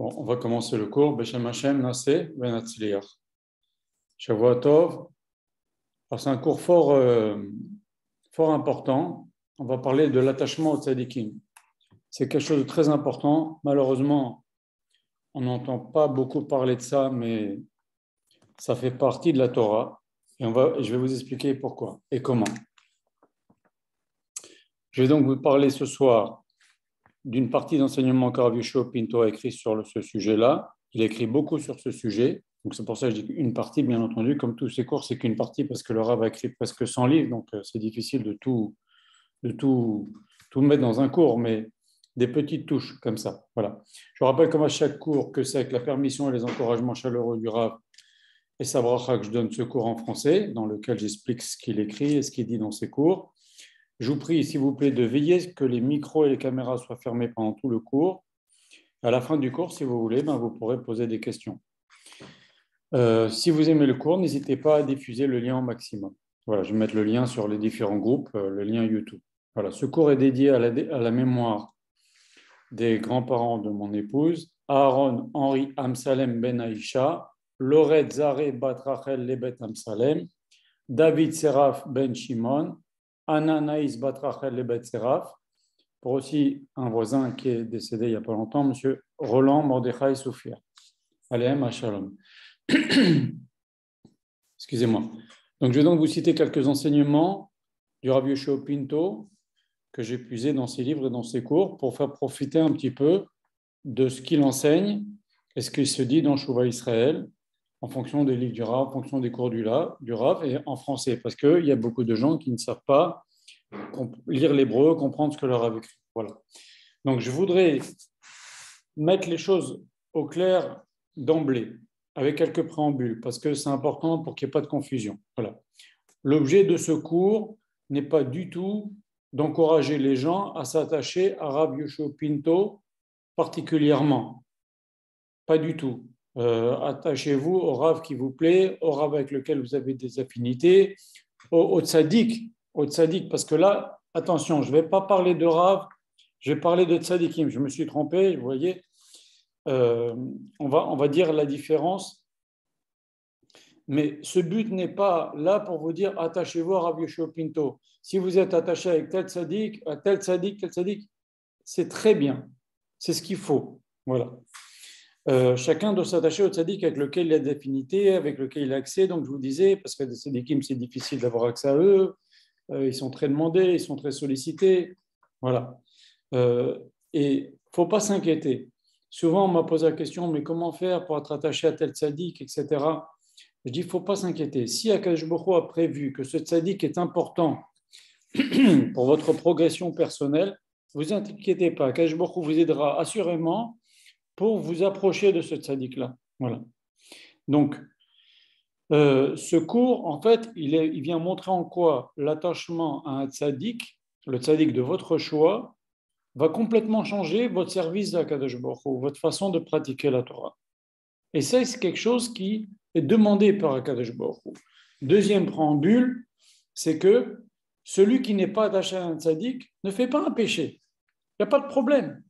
Bon, on va commencer le cours. Beshem Hashem, Naseh, Ben Hatzliach. Shavua Tov. Alors, c'est un cours fort important. On va parler de l'attachement au tzadikim. C'est quelque chose de très important. Malheureusement, on n'entend pas beaucoup parler de ça, mais ça fait partie de la Torah. Et je vais vous expliquer pourquoi et comment. Je vais donc vous parler ce soir d'une partie d'enseignement que Rav Yoshua Pinto a écrit sur ce sujet-là. Il a écrit beaucoup sur ce sujet. Donc c'est pour ça que je dis une partie, bien entendu. Comme tous ces cours, c'est qu'une partie parce que le Rav a écrit presque 100 livres. Donc c'est difficile de tout mettre dans un cours, mais des petites touches comme ça. Voilà. Je rappelle comme à chaque cours que c'est avec la permission et les encouragements chaleureux du Rav et sa bracha que je donne ce cours en français, dans lequel j'explique ce qu'il écrit et ce qu'il dit dans ses cours. Je vous prie, s'il vous plaît, de veiller que les micros et les caméras soient fermés pendant tout le cours. À la fin du cours, si vous voulez, vous pourrez poser des questions. Si vous aimez le cours, n'hésitez pas à diffuser le lien au maximum. Voilà, je vais mettre le lien sur les différents groupes, le lien YouTube. Voilà, ce cours est dédié à la mémoire des grands-parents de mon épouse, Aaron Henri Amsalem Ben Aïcha, Loret Zareh Bat Rachel Lebet Amsalem, David Seraf Ben Shimon, Ananaïs Bat Rachel Lebet Seraf, pour aussi un voisin qui est décédé il n'y a pas longtemps, M. Roland Mordechai Soufia. Alehem Shalom. Excusez-moi. Donc, je vais donc vous citer quelques enseignements du Rav Yoshua Pinto que j'ai puisés dans ses livres et dans ses cours pour faire profiter un petit peu de ce qu'il enseigne et ce qu'il se dit dans Shuvah Israël en fonction des livres du Rav, en fonction des cours du Rav et en français, parce qu'il y a beaucoup de gens qui ne savent pas lire l'hébreu, comprendre ce que le Rav écrit. Voilà. Donc, je voudrais mettre les choses au clair d'emblée, avec quelques préambules, parce que c'est important pour qu'il n'y ait pas de confusion. Voilà. L'objet de ce cours n'est pas du tout d'encourager les gens à s'attacher à Rav Yoshua Pinto particulièrement. Pas du tout. Attachez-vous au Rav qui vous plaît, au Rav avec lequel vous avez des affinités, au tzaddik, parce que là, attention, je ne vais pas parler de Rav, je vais parler de tzaddikim. Je me suis trompé, vous voyez. On va dire la différence, mais ce but n'est pas là pour vous dire attachez-vous à Rav Yoshua Pinto. Si vous êtes attaché avec tel tzaddik, à tel tzaddik, c'est très bien, c'est ce qu'il faut. Voilà. Chacun doit s'attacher au tzaddik avec lequel il a des affinités, avec lequel il a accès. Donc je vous disais, parce que les tzaddikim c'est difficile d'avoir accès à eux, ils sont très demandés, ils sont très sollicités. Voilà. Et il ne faut pas s'inquiéter. Souvent, on m'a posé la question, mais comment faire pour être attaché à tel tzaddik, etc. Je dis, il ne faut pas s'inquiéter. Si Akadosh Baruch Hu a prévu que ce tzaddik est important pour votre progression personnelle, ne vous inquiétez pas. Akadosh Baruch Hu vous aidera assurément pour vous approcher de ce tzaddik-là. Voilà. Donc, ce cours, en fait, il vient montrer en quoi l'attachement à un tzaddik, le tzaddik de votre choix, va complètement changer votre service à Kadosh Baruch Hu, votre façon de pratiquer la Torah. Et ça, c'est quelque chose qui est demandé par Kadosh Baruch Hu. Deuxième préambule, c'est que celui qui n'est pas attaché à un tzaddik ne fait pas un péché. Il n'y a pas de problème.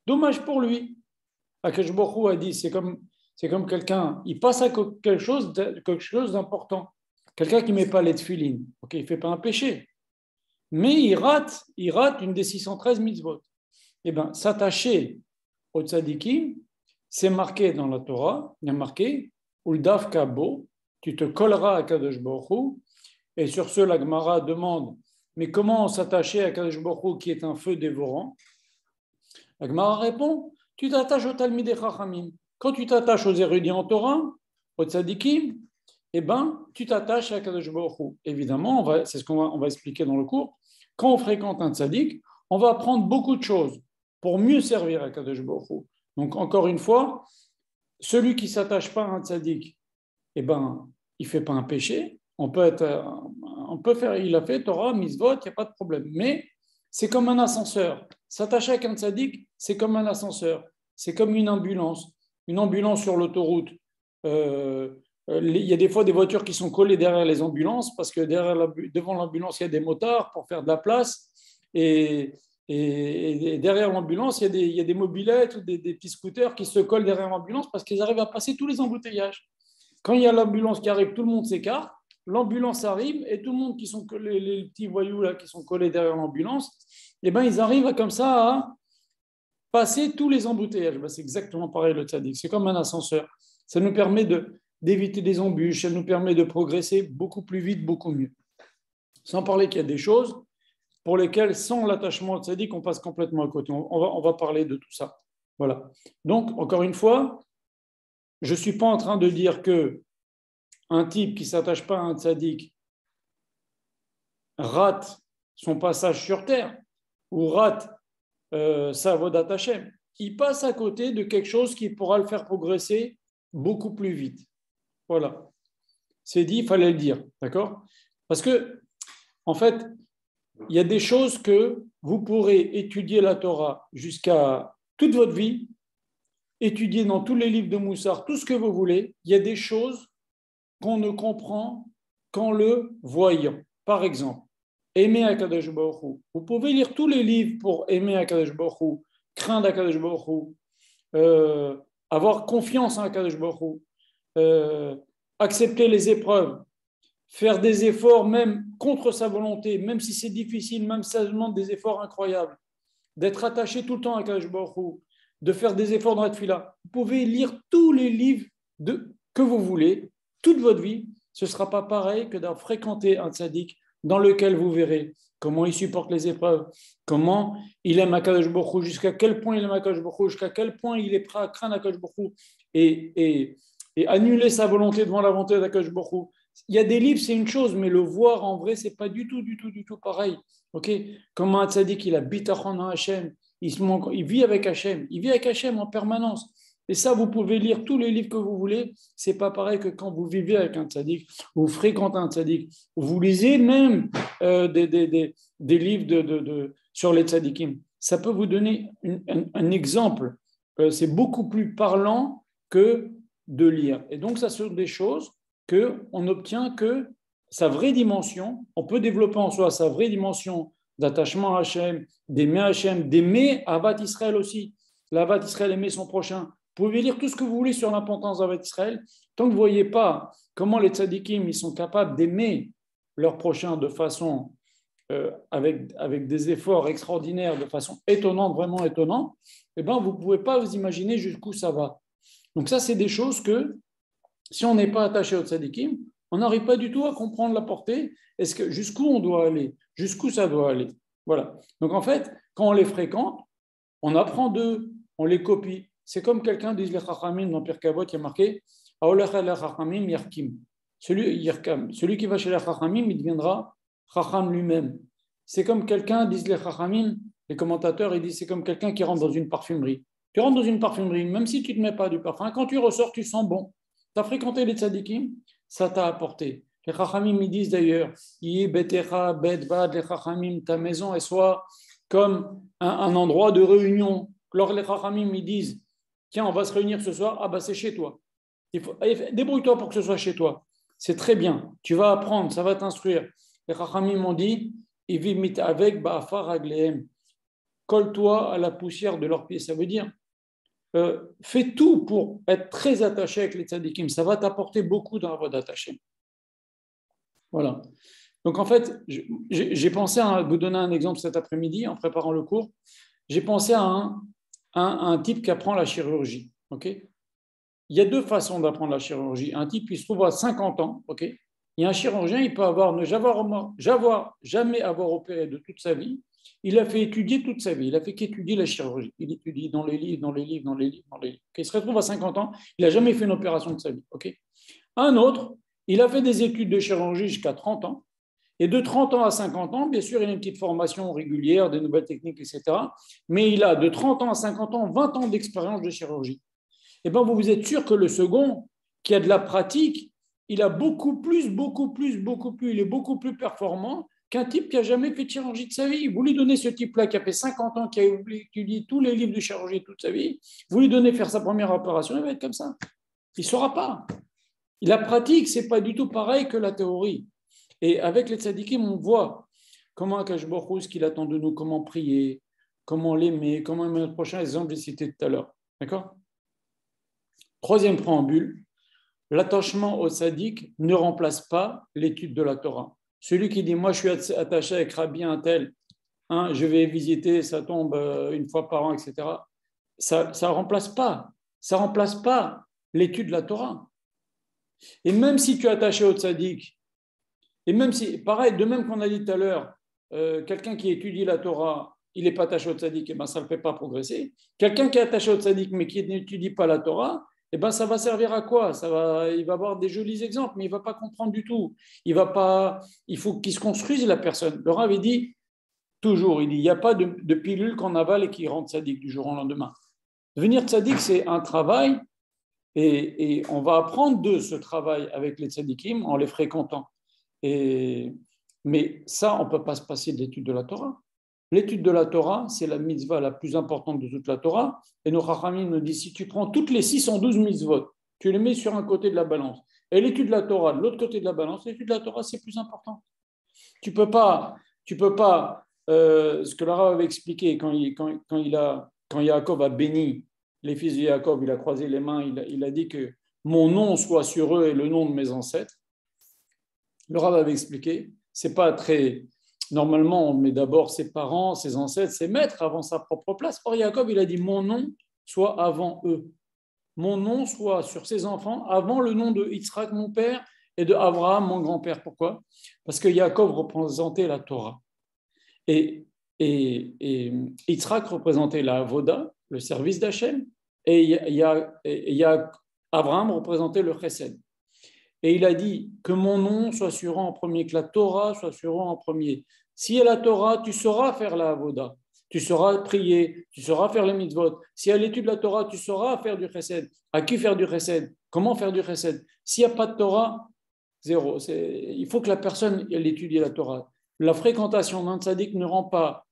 Dommage pour lui. Kadosh Baruch Hu a dit, c'est comme quelqu'un, il passe à quelque chose d'important. Quelqu'un qui ne met pas les tefilines, ok, il ne fait pas un péché. Mais il rate une des 613 mitzvot. Eh bien, s'attacher au tzadikim, c'est marqué dans la Torah, il y a marqué Uldaf Kabo, tu te colleras à Kadosh Baruch Hu. Et sur ce, la Gemara demande mais comment s'attacher à Kadosh Baruch Hu qui est un feu dévorant? La Gemara répond tu t'attaches au Talmidei Chachamim. Quand tu t'attaches aux érudits en Torah, aux tzadikim, eh ben, tu t'attaches à Kadosh Baruch Hu. Évidemment, c'est ce qu'on va expliquer dans le cours. Quand on fréquente un tzaddik, on va apprendre beaucoup de choses pour mieux servir à Kadosh Baruch Hu. Donc, encore une fois, celui qui ne s'attache pas à un tzaddik, eh ben, il ne fait pas un péché. On peut faire, il a fait Torah, mitzvot, il n'y a pas de problème. Mais c'est comme un ascenseur. S'attacher avec un tzaddik, c'est comme un ascenseur. C'est comme une ambulance. Une ambulance sur l'autoroute. Il y a des fois des voitures qui sont collées derrière les ambulances parce que devant l'ambulance, il y a des motards pour faire de la place. Et Et derrière l'ambulance, il y a des mobylettes ou des petits scooters qui se collent derrière l'ambulance parce qu'ils arrivent à passer tous les embouteillages. Quand il y a l'ambulance qui arrive, tout le monde s'écarte. L'ambulance arrive et tout le monde qui sont les petits voyous là, qui sont collés derrière l'ambulance, eh ben, ils arrivent comme ça à passer tous les embouteillages. Ben, c'est exactement pareil le tzaddik. C'est comme un ascenseur. Ça nous permet d'éviter des embûches, ça nous permet de progresser beaucoup plus vite, beaucoup mieux. Sans parler qu'il y a des choses pour lesquelles, sans l'attachement au tzaddik, on passe complètement à côté. On va parler de tout ça. Voilà. Donc, encore une fois, je ne suis pas en train de dire que un type qui ne s'attache pas à un tzaddik rate son passage sur terre ou rate sa avodat Hashem. Il passe à côté de quelque chose qui pourra le faire progresser beaucoup plus vite. Voilà. C'est dit, il fallait le dire. D'accord ? Parce que, en fait, il y a des choses que vous pourrez étudier la Torah jusqu'à toute votre vie, étudier dans tous les livres de Moussar, tout ce que vous voulez. Il y a des choses qu'on ne comprend qu'en le voyant. Par exemple, aimer Akadosh Baruch Hu. Vous pouvez lire tous les livres pour aimer Akadosh Baruch Hu, craindre Akadosh Baruch Hu, avoir confiance en Akadosh Baruch Hu, accepter les épreuves, faire des efforts même contre sa volonté, même si c'est difficile, même si ça demande des efforts incroyables, d'être attaché tout le temps à Akadosh Baruch Hu, de faire des efforts dans la tefila. Vous pouvez lire tous les livres que vous voulez, toute votre vie. Ce ne sera pas pareil que d'avoir fréquenté un tzaddik dans lequel vous verrez comment il supporte les épreuves, comment il aime Akadosh Baruch Hu, jusqu'à quel point il aime Akadosh Baruch Hu, jusqu'à quel point il est prêt à craindre Akadosh Baruch Hu et annuler sa volonté devant la volonté d'Akadosh Baruch Hu. Il y a des livres, c'est une chose, mais le voir en vrai, c'est pas du tout pareil. Ok, comment un tzaddik, il a bitachon en Hachem, il vit avec Hachem, en permanence. Et ça, vous pouvez lire tous les livres que vous voulez. C'est pas pareil que quand vous vivez avec un tzaddik, vous fréquentez un tzaddik, vous lisez même des livres sur les tzaddikim. Ça peut vous donner un exemple. C'est beaucoup plus parlant que de lire. Et donc, ça sont des choses qu'on n'obtient que sa vraie dimension. On peut développer en soi sa vraie dimension d'attachement à Hachem, d'aimer Avat Israël aussi. L'Avat Israël, aimer son prochain. Vous pouvez lire tout ce que vous voulez sur l'importance d'Avat Israël. Tant que vous ne voyez pas comment les tzadikim ils sont capables d'aimer leur prochain de façon, avec des efforts extraordinaires, de façon étonnante, vraiment étonnante, eh ben, vous ne pouvez pas vous imaginer jusqu'où ça va. Donc ça, c'est des choses que, si on n'est pas attaché aux tzadikim, on n'arrive pas du tout à comprendre la portée. Est-ce que jusqu'où on doit aller, jusqu'où ça doit aller. Voilà. Donc en fait, quand on les fréquente, on apprend d'eux, on les copie. C'est comme quelqu'un disent les Chachamim dans Pirkei Avot, qui a marqué Aolech el Chachamim Yarkim. Celui qui va chez les Chachamim, il deviendra Chacham lui-même. C'est comme quelqu'un, disent les Chachamim, les commentateurs, ils disent c'est comme quelqu'un qui rentre dans une parfumerie. Tu rentres dans une parfumerie, même si tu ne te mets pas du parfum, quand tu ressors, tu sens bon. Tu as fréquenté les tzadikim, ça t'a apporté. Les Chachamim, ils disent d'ailleurs, les Chachamim, ta maison, elle soit comme un endroit de réunion. Alors les Chachamim, ils disent, tiens, on va se réunir ce soir, ah bah c'est chez toi. Débrouille-toi pour que ce soit chez toi. C'est très bien, tu vas apprendre, ça va t'instruire. Les Chachamim m'ont dit, avec ba'afar aglehem. Colle-toi à la poussière de leurs pieds. Ça veut dire, fais tout pour être très attaché avec les tzadikim. Ça va t'apporter beaucoup dans la voie d'attaché. Voilà. Donc en fait, j'ai pensé à vous donner un exemple cet après-midi en préparant le cours. J'ai pensé à un type qui apprend la chirurgie. Okay, il y a deux façons d'apprendre la chirurgie. Un type qui se trouve à 50 ans. Okay, il y a un chirurgien, il peut jamais avoir opéré de toute sa vie. Il a fait étudier toute sa vie. Il a fait qu'étudier la chirurgie. Il étudie dans les livres. Okay, il se retrouve à 50 ans. Il n'a jamais fait une opération de sa vie. Okay, un autre, il a fait des études de chirurgie jusqu'à 30 ans. Et de 30 ans à 50 ans, bien sûr, il a une petite formation régulière, des nouvelles techniques, etc. Mais il a de 30 ans à 50 ans, 20 ans d'expérience de chirurgie. Et bien, vous êtes sûr que le second, qui a de la pratique, il a il est beaucoup plus performant qu'un type qui n'a jamais fait de chirurgie de sa vie. Vous lui donnez ce type-là qui a fait 50 ans, qui a étudié tous les livres de chirurgie toute sa vie, vous lui donnez faire sa première opération, il va être comme ça. Il ne saura pas. La pratique, ce n'est pas du tout pareil que la théorie. Et avec les tzadikim, on voit comment Akash Baruch Hu, ce qu'il attend de nous, comment prier, comment l'aimer, comment aimer notre prochain, exemple que j'ai cité tout à l'heure. D'accord? Troisième préambule, l'attachement au tzaddik ne remplace pas l'étude de la Torah. Celui qui dit, moi je suis attaché avec Rabbi un tel, hein, je vais visiter, ça tombe une fois par an, etc. Ça ne remplace pas. Ça remplace pas l'étude de la Torah. Et même si tu es attaché au tzaddik, et même si, pareil, de même qu'on a dit tout à l'heure, quelqu'un qui étudie la Torah, il n'est pas attaché au tzaddik, et ben ça ne le fait pas progresser. Quelqu'un qui est attaché au tzaddik, mais qui n'étudie pas la Torah, et ben ça va servir à quoi? Il va avoir des jolis exemples, mais il ne va pas comprendre du tout. Il faut qu'il se construise la personne. Le Rav, il dit, toujours, il n'y a pas de pilule qu'on avale et qui rend tzaddik du jour au lendemain. Devenir tzaddik, c'est un travail, et on va apprendre de ce travail avec les tzaddikim en les fréquentant. Mais ça, on ne peut pas se passer de l'étude de la Torah. L'étude de la Torah, c'est la mitzvah la plus importante de toute la Torah. Et nos Chachamim nous disent, si tu prends toutes les 612 mitzvot, tu les mets sur un côté de la balance, et l'étude de la Torah de l'autre côté de la balance, l'étude de la Torah, c'est plus important. Tu peux pas ce que le Rav avait expliqué quand Yaakov a béni les fils de Yaakov, il a croisé les mains, il a dit que mon nom soit sur eux et le nom de mes ancêtres. Le Rav avait expliqué, c'est pas très... Normalement, on met d'abord ses parents, ses ancêtres, ses maîtres avant sa propre place. Or, Yaakov, il a dit, mon nom soit avant eux. Mon nom soit sur ses enfants avant le nom de Yitzhak, mon père, et de Abraham, mon grand-père. Pourquoi? Parce que Yaakov représentait la Torah. Et Yitzhak représentait la Avoda, le service d'Hachem, et Abraham représentait le Chesed. Et il a dit que mon nom soit sur eux en premier, que la Torah soit sur eux en premier. Si il y a la Torah, tu sauras faire la Avoda, tu sauras prier, tu sauras faire les mitzvot. Si il y a l'étude de la Torah, tu sauras faire du Chesed. À qui faire du Chesed? Comment faire du Chesed? S'il n'y a pas de Torah, zéro. Il faut que la personne elle étudie la Torah. La fréquentation d'un tzaddik ne rend pas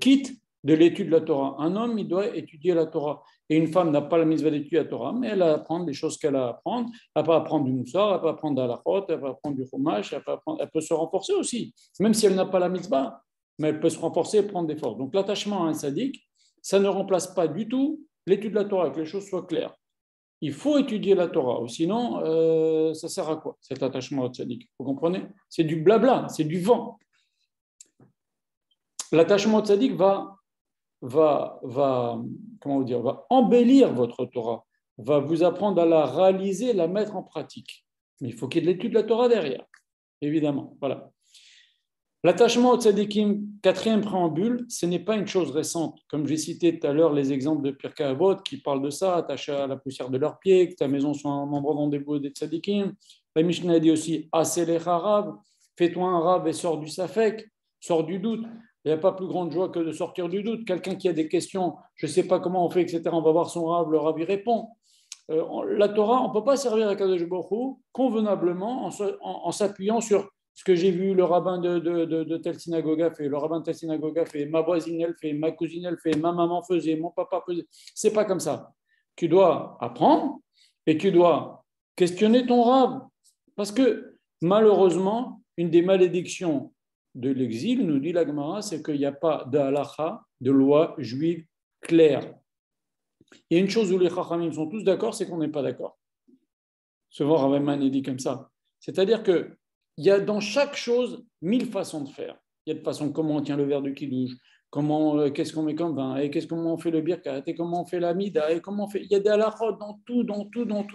quitte de l'étude de la Torah. Un homme, il doit étudier la Torah. Et une femme n'a pas la mitzvah d'étudier la Torah, mais elle a à apprendre les choses qu'elle a à apprendre. Elle peut apprendre du moussar, elle peut apprendre de la halachot, elle peut apprendre du chumash, elle peut se renforcer aussi, même si elle n'a pas la mitzvah, mais elle peut se renforcer et prendre des forces. Donc l'attachement à un tzaddik, ça ne remplace pas du tout l'étude de la Torah, que les choses soient claires. Il faut étudier la Torah, ou sinon, ça sert à quoi cet attachement au tzaddik? Vous comprenez? C'est du blabla, c'est du vent. L'attachement au tzaddik va embellir votre Torah, va vous apprendre à la réaliser, la mettre en pratique. Mais il faut qu'il y ait de l'étude de la Torah derrière, évidemment. Voilà. L'attachement au tzaddikim, quatrième préambule, ce n'est pas une chose récente. Comme j'ai cité tout à l'heure les exemples de Pirkei Avot qui parlent de ça, attaché à la poussière de leurs pieds, que ta maison soit un membre dans des bouts des tzaddikim. La Mishnah dit aussi, Aselecha Rav, fais-toi un Rav et sors du Safek, sors du doute. Il n'y a pas plus grande joie que de sortir du doute. Quelqu'un qui a des questions, je ne sais pas comment on fait, etc., on va voir son Rav, le Rav y répond. La Torah, on ne peut pas servir à Kadosh Baruch Hu convenablement en s'appuyant sur ce que j'ai vu le rabbin de telle synagogue a fait, le rabbin de telle synagogue a fait, ma voisine elle fait, ma cousine elle fait, ma maman faisait, mon papa faisait. C'est pas comme ça. Tu dois apprendre et tu dois questionner ton Rav. Parce que malheureusement, une des malédictions de l'exil, nous dit la Gemara, c'est qu'il n'y a pas de halakha, de loi juive claire. Il y a une chose où les Chachamim sont tous d'accord, c'est qu'on n'est pas d'accord. Souvent, Rav Eiman est dit comme ça. C'est-à-dire qu'il y a dans chaque chose 1000 façons de faire. Il y a de façon comment on tient le verre de kidouche, qu'est-ce qu'on met comme vin, et comment on fait le birkat, et comment on fait la mida, et comment on fait. Il y a des halakhot dans tout,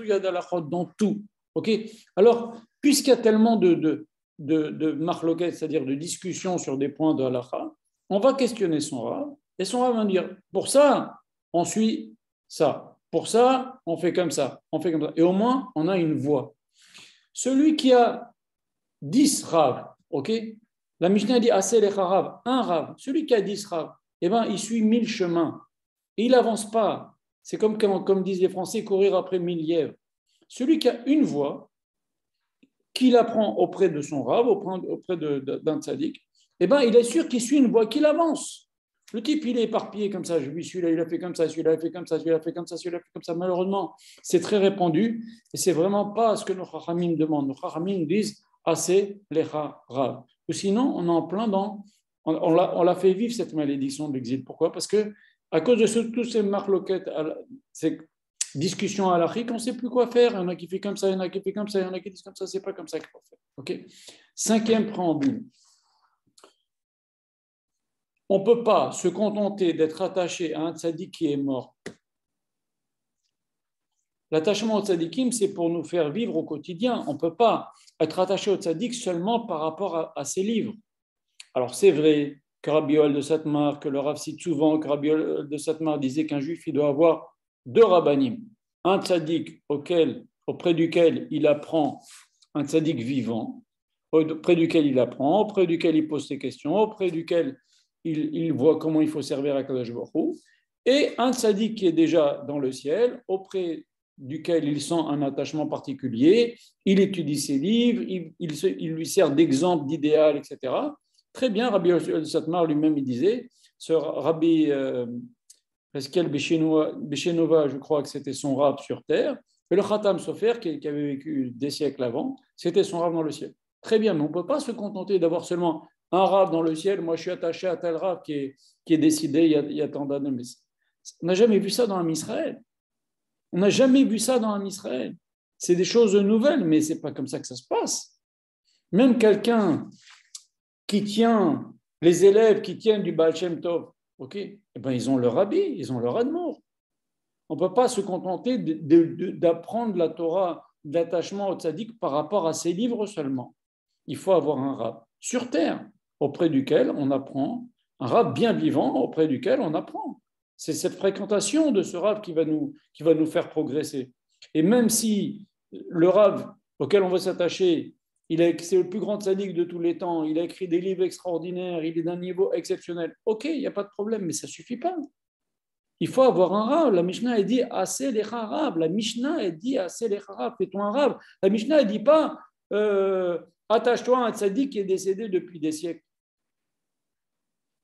il y a des halakhot dans tout. Okay. Alors, puisqu'il y a tellement de marloquettes, c'est-à-dire de discussions sur des points de halakha, on va questionner son Rav, et son Rav va dire, pour ça, on suit ça. Pour ça, on fait comme ça. On fait comme ça. Et au moins, on a une voie. Celui qui a 10 Rav, ok? La Mishnah dit assez les Rav, un Rav. Celui qui a 10 Rav, eh ben, il suit 1000 chemins. Et il n'avance pas. C'est comme disent les Français, courir après 1000 lièvres. Celui qui a une voie, qu'il apprend auprès de son Rav, auprès d'un tzaddik, eh ben, il est sûr qu'il suit une voie, qu'il avance. Le type, il est éparpillé comme ça. Je lui celui-là, il a fait comme ça, celui-là, il a fait comme ça, celui-là, il a fait comme ça, celui-là, il a fait comme ça. Malheureusement, c'est très répandu et c'est vraiment pas ce que nos Chachamim demandent. Nos Chachamim disent assez lecha rav. Ou sinon, on est en plein dans On l'a fait vivre, cette malédiction de l'exil. Pourquoi? Parce que à cause de tous ces marloquettes, ces discussions halachiques, on ne sait plus quoi faire. Il y en a qui font comme ça, il y en a qui font comme ça, il y en a qui disent comme ça, c'est pas comme ça qu'il faut faire. Okay. Cinquième préambule. On ne peut pas se contenter d'être attaché à un tzaddik qui est mort. L'attachement au tzaddikim, c'est pour nous faire vivre au quotidien. On ne peut pas être attaché au tzaddik seulement par rapport à ses livres. Alors c'est vrai que Rabbi Yoel de Satmar, que le Rav cite souvent, que Rabbi Yoel de Satmar disait qu'un juif il doit avoir deux rabbanim. Un tzaddik auprès duquel il apprend, un tzaddik vivant, auprès duquel il apprend, auprès duquel il pose ses questions, auprès duquel il voit comment il faut servir à Kadosh Baruch Hu, et un tzaddik qui est déjà dans le ciel, auprès duquel il sent un attachement particulier, il étudie ses livres, il lui sert d'exemple, d'idéal, etc. Très bien, Rabbi Satmar lui-même, il disait, ce Rabbi Eskel Beshenova, je crois que c'était son rab sur terre, et le Khatam Sofer, qui avait vécu des siècles avant, c'était son rab dans le ciel. Très bien, mais on ne peut pas se contenter d'avoir seulement un rab dans le ciel. Moi, je suis attaché à tel rab qui est décidé il y a tant d'années. Mais on n'a jamais vu ça dans Israël. On n'a jamais vu ça dans Israël. C'est des choses nouvelles, mais ce n'est pas comme ça que ça se passe. Même quelqu'un qui tient, les élèves qui tiennent du Baal Shem Tov, okay, eh ben, ils ont leur rabbi, ils ont leur admour. On ne peut pas se contenter d'apprendre la Torah, d'attachement au tzaddik par rapport à ses livres seulement. Il faut avoir un rab sur terre, auprès duquel on apprend, un rab bien vivant, auprès duquel on apprend. C'est cette fréquentation de ce rab qui va nous faire progresser. Et même si le rab auquel on veut s'attacher, c'est le plus grand tzaddik de tous les temps, il a écrit des livres extraordinaires, il est d'un niveau exceptionnel. Ok, il n'y a pas de problème, mais ça ne suffit pas. Il faut avoir un rab. La Mishnah, elle dit assez les rab. La Mishnah, elle dit assez les rab. Fais-toi un rab. La Mishnah, elle ne dit pas attache-toi à un tzaddik qui est décédé depuis des siècles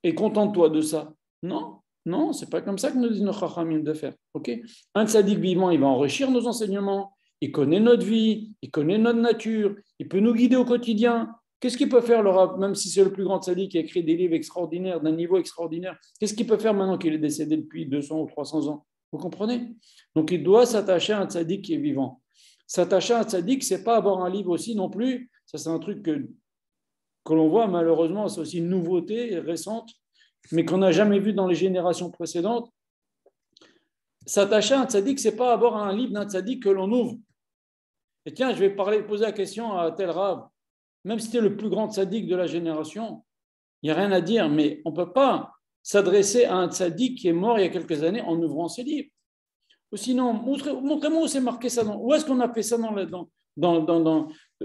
et contente-toi de ça. Non, non, c'est pas comme ça que nous disent nos chachamim de faire. Okay, un tzaddik vivant, il va enrichir nos enseignements, il connaît notre vie, il connaît notre nature, il peut nous guider au quotidien. Qu'est-ce qu'il peut faire, le rab, même si c'est le plus grand tzaddik qui a écrit des livres extraordinaires, d'un niveau extraordinaire? Qu'est-ce qu'il peut faire maintenant qu'il est décédé depuis 200 ou 300 ans? Vous comprenez? Donc, il doit s'attacher à un tzaddik qui est vivant. S'attacher à un tzaddik, ce n'est pas avoir un livre aussi non plus. Ça, c'est un truc que l'on voit malheureusement, c'est aussi une nouveauté récente, mais qu'on n'a jamais vu dans les générations précédentes. S'attacher à un tzaddik, ce n'est pas avoir un livre d'un tzaddik que l'on ouvre. Et tiens, je vais poser la question à tel rab. Même si c'était le plus grand tzaddik de la génération, il n'y a rien à dire, mais on ne peut pas s'adresser à un tzaddik qui est mort il y a quelques années en ouvrant ses livres. Ou sinon, montrez-moi où c'est marqué ça. Où est-ce qu'on a fait ça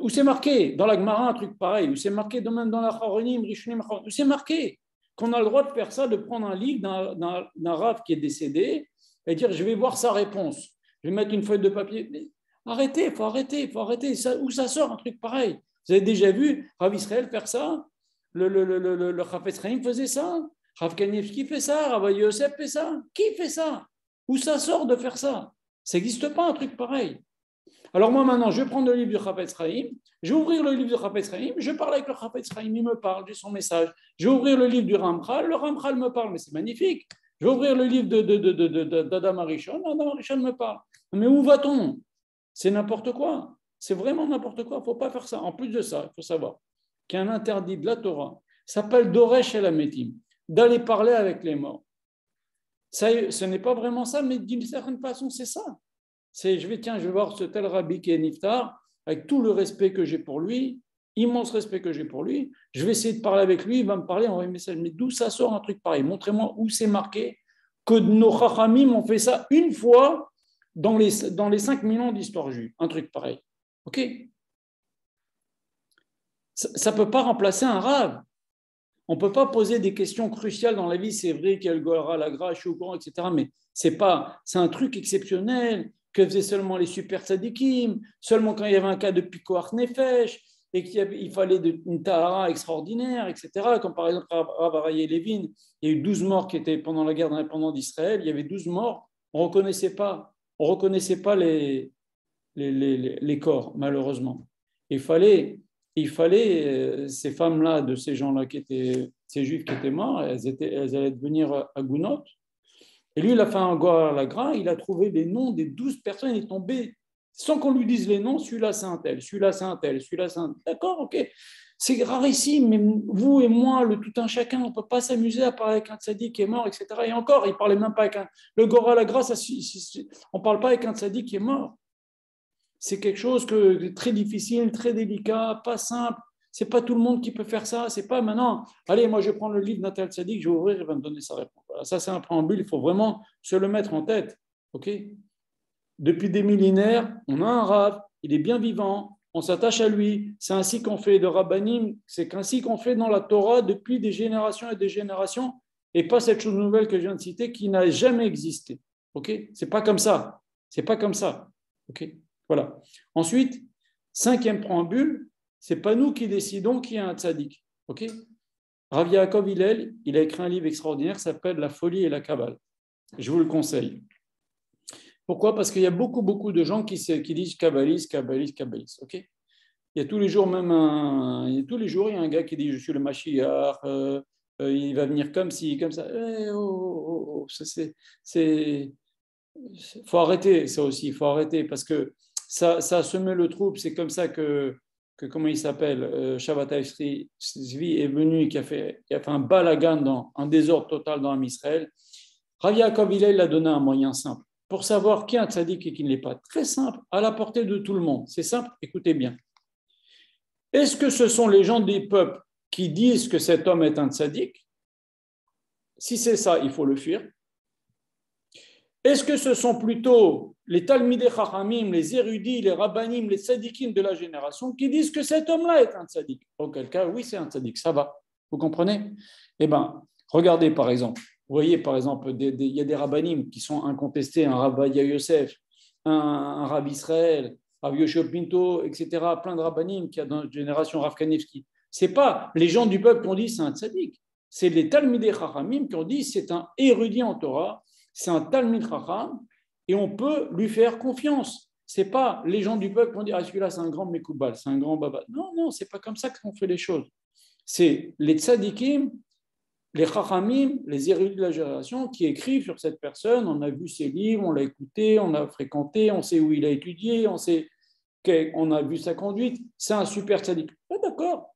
où c'est marqué dans la Gemara un truc pareil, où c'est marqué même dans la Charonim, Rishonim, où c'est marqué qu'on a le droit de faire ça, de prendre un livre d'un rav qui est décédé et dire je vais voir sa réponse. Je vais mettre une feuille de papier. Mais arrêtez, il faut arrêter. Où ça sort un truc pareil? Vous avez déjà vu Rav Israël faire ça? Le Chafetz Chaim faisait ça? Rav Kanievski fait ça? Rav Yosef fait ça? Qui fait ça? Où ça sort de faire ça? Ça n'existe pas un truc pareil. Alors moi maintenant, je vais prendre le livre du Chafetz Chaim, je vais ouvrir le livre du Chafetz Chaim, je parle avec le Chafetz Chaim, il me parle, j'ai son message. Je vais ouvrir le livre du Ramchal, le Ramchal me parle, mais c'est magnifique. Je vais ouvrir le livre d'Adam Arishon, Adam Arishon me parle. Mais où va-t-on? C'est n'importe quoi. C'est vraiment n'importe quoi. Il ne faut pas faire ça. En plus de ça, il faut savoir qu'il y a un interdit de la Torah, s'appelle Doresh el Ametim, d'aller parler avec les morts. Ça, ce n'est pas vraiment ça, mais d'une certaine façon, c'est ça. Je vais voir ce tel rabbi qui est niftar, avec tout le respect que j'ai pour lui, immense respect que j'ai pour lui, je vais essayer de parler avec lui, il va me parler, envoyer un message. Mais d'où ça sort un truc pareil? Montrez-moi où c'est marqué que nos chachamim ont fait ça une fois dans les 5 millions d'histoires juives, un truc pareil. Ok? Ça ne peut pas remplacer un rave. On ne peut pas poser des questions cruciales dans la vie, c'est vrai qu'elle aura la grâce, je suis au courant, etc. Mais c'est un truc exceptionnel que faisaient seulement les super tzadikim, seulement quand il y avait un cas de pikoach nefesh, et qu'il fallait une tahara extraordinaire, etc. Comme par exemple Rav Aryeh Levin, il y a eu 12 morts qui étaient pendant la guerre d'indépendance d'Israël, il y avait 12 morts, on ne reconnaissait pas les corps, malheureusement. Il fallait il fallait, ces femmes-là, de ces gens-là, ces juifs qui étaient morts, elles allaient devenir agounotes. Et lui, il a fait un Goar la gras, il a trouvé les noms des 12 personnes, il est tombé, sans qu'on lui dise les noms, celui-là c'est un tel, celui-là c'est un tel, celui-là c'est un tel. D'accord, ok. C'est rarissime, mais vous et moi, le tout un chacun, on ne peut pas s'amuser à parler avec un tzaddik qui est mort, etc. Et encore, il ne parlait même pas avec un... Le Goar la gras, on ne parle pas avec un tzaddik qui est mort. C'est quelque chose de très difficile, très délicat, pas simple. C'est pas tout le monde qui peut faire ça. C'est pas maintenant, allez, moi je vais prendre le livre de Natal Tzadik, je vais ouvrir, il va me donner sa réponse. Voilà, ça, c'est un préambule, il faut vraiment se le mettre en tête. Ok. Depuis des millénaires, on a un Rav, il est bien vivant, on s'attache à lui. C'est ainsi qu'on fait de Rabbanim, c'est ainsi qu'on fait dans la Torah depuis des générations et des générations, et pas cette chose nouvelle que je viens de citer qui n'a jamais existé. Ok. C'est pas comme ça. C'est pas comme ça. Ok. Voilà. Ensuite, cinquième préambule, c'est pas nous qui décidons qui est un tzaddik. Ok. Rav Yaakov Hillel, il a écrit un livre extraordinaire qui s'appelle La folie et la Kabbale. Je vous le conseille. Pourquoi? Parce qu'il y a beaucoup de gens qui disent kabbaliste, kabbaliste, kabbaliste. Ok. Il y a tous les jours il y a un gars qui dit je suis le Mashiach, il va venir comme ci, comme ça. Faut arrêter ça aussi, il faut arrêter parce que ça a semé le trouble. C'est comme ça que comment il s'appelle, Shabbatai Zvi est venu et qui a fait un balagan, un désordre total dans Israël. Rav Yaakov Hillel a donné un moyen simple pour savoir qui est un tzaddik et qui ne l'est pas. Très simple, à la portée de tout le monde. C'est simple, écoutez bien. Est-ce que ce sont les gens des peuples qui disent que cet homme est un tzaddik? Si c'est ça, il faut le fuir. Est-ce que ce sont plutôt les Talmidei Chachamim, les érudits, les rabbanim, les tzadikim de la génération qui disent que cet homme-là est un tzadik? Auquel cas, oui, c'est un tzadik, ça va. Vous comprenez? Eh bien, regardez par exemple. Vous voyez par exemple, il y a des rabbanim qui sont incontestés, un Rav Ovadia Yosef, un Rav Israël, Rav Yoshua Pinto, etc. Plein de rabbanim qui a dans la génération Rav Kanevski. Ce n'est pas les gens du peuple qui ont dit c'est un tzadik. C'est les Talmidei Chachamim qui ont dit c'est un érudit en Torah. C'est un Talmid Chacham et on peut lui faire confiance. Ce n'est pas les gens du peuple qui vont dire ah, celui-là, c'est un grand Mekoubal, c'est un grand Baba. Non, ce n'est pas comme ça qu'on fait les choses. C'est les tzadikim, les Chachamim, les érudits de la génération qui écrivent sur cette personne. On a vu ses livres, on l'a écouté, on l'a fréquenté, on sait où il a étudié, on a vu sa conduite. C'est un super tzadik. Ah, d'accord.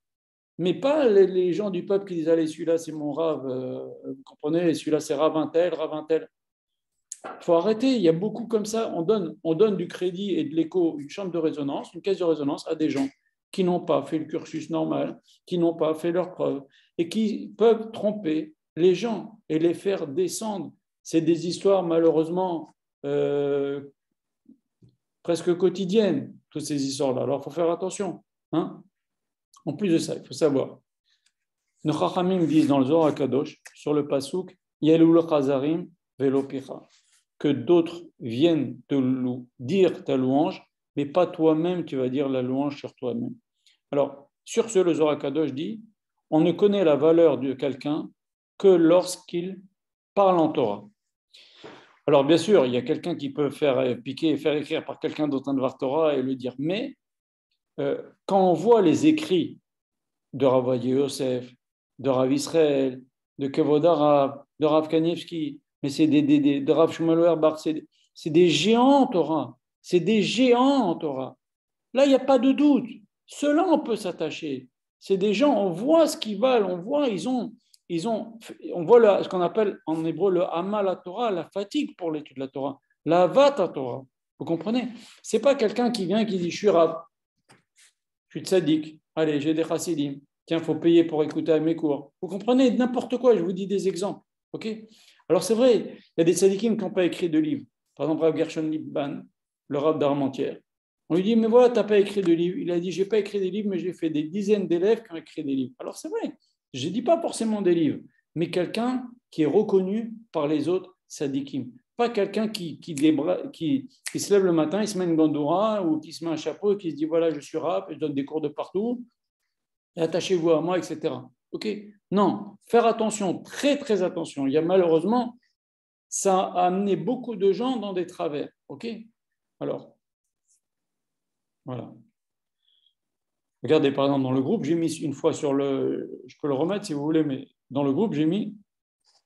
Mais pas les gens du peuple qui disent allez, celui-là, c'est mon Rav, vous comprenez, celui-là, c'est Rav un tel, Rav un tel. Il faut arrêter, il y a beaucoup comme ça. On donne du crédit et de l'écho, une chambre de résonance, une caisse de résonance à des gens qui n'ont pas fait le cursus normal, qui n'ont pas fait leurs preuves et qui peuvent tromper les gens et les faire descendre. C'est des histoires malheureusement presque quotidiennes, toutes ces histoires-là. Alors il faut faire attention. Hein. En plus de ça, il faut savoir. Nos Chachamim disent dans le Zohar HaKadosh, sur le Pasuk, Yelul Chazarim Velo Picha, que d'autres viennent te dire ta louange, mais pas toi-même, tu vas dire la louange sur toi-même. Alors, sur ce, le Zohar HaKadosh dit, on ne connaît la valeur de quelqu'un que lorsqu'il parle en Torah. Alors, bien sûr, il y a quelqu'un qui peut faire piquer et faire écrire par quelqu'un d'autre un Dvar Torah et le dire, mais quand on voit les écrits de Rav Ovadia Yosef, de Rav Israël, de Kevod Arav, de Rav Kanevski, mais c'est de Rav Shmuel Auerbach, c'est des géants en Torah. C'est des géants en Torah. Là, il n'y a pas de doute. Ceux-là, on peut s'attacher. C'est des gens, on voit ce qu'ils valent, on voit, on voit ce qu'on appelle en hébreu le Hamal à Torah, la fatigue pour l'étude de la Torah, la Havat à Torah. Vous comprenez? Ce n'est pas quelqu'un qui vient qui dit je suis Rav, je suis tzaddik, allez, j'ai des chassidim. Tiens, il faut payer pour écouter à mes cours. Vous comprenez? N'importe quoi, je vous dis des exemples. Ok? Alors, c'est vrai, il y a des tzadikim qui n'ont pas écrit de livres. Par exemple, Rav Gershon Liebman, le Rav d'Armentières. On lui dit, mais voilà, tu n'as pas écrit de livres. Il a dit, je n'ai pas écrit des livres, mais j'ai fait des dizaines d'élèves qui ont écrit des livres. Alors, c'est vrai, je ne dis pas forcément des livres, mais quelqu'un qui est reconnu par les autres tzadikim. Pas quelqu'un qui se lève le matin, il se met une gandoura ou qui se met un chapeau et qui se dit, voilà, je suis Rav, je donne des cours de partout. Attachez-vous à moi, etc. Ok? Non, faire attention, très très attention. Il y a malheureusement, ça a amené beaucoup de gens dans des travers. Ok? Alors, voilà. Regardez, par exemple, dans le groupe, j'ai mis une fois sur le... Je peux le remettre si vous voulez, mais dans le groupe, j'ai mis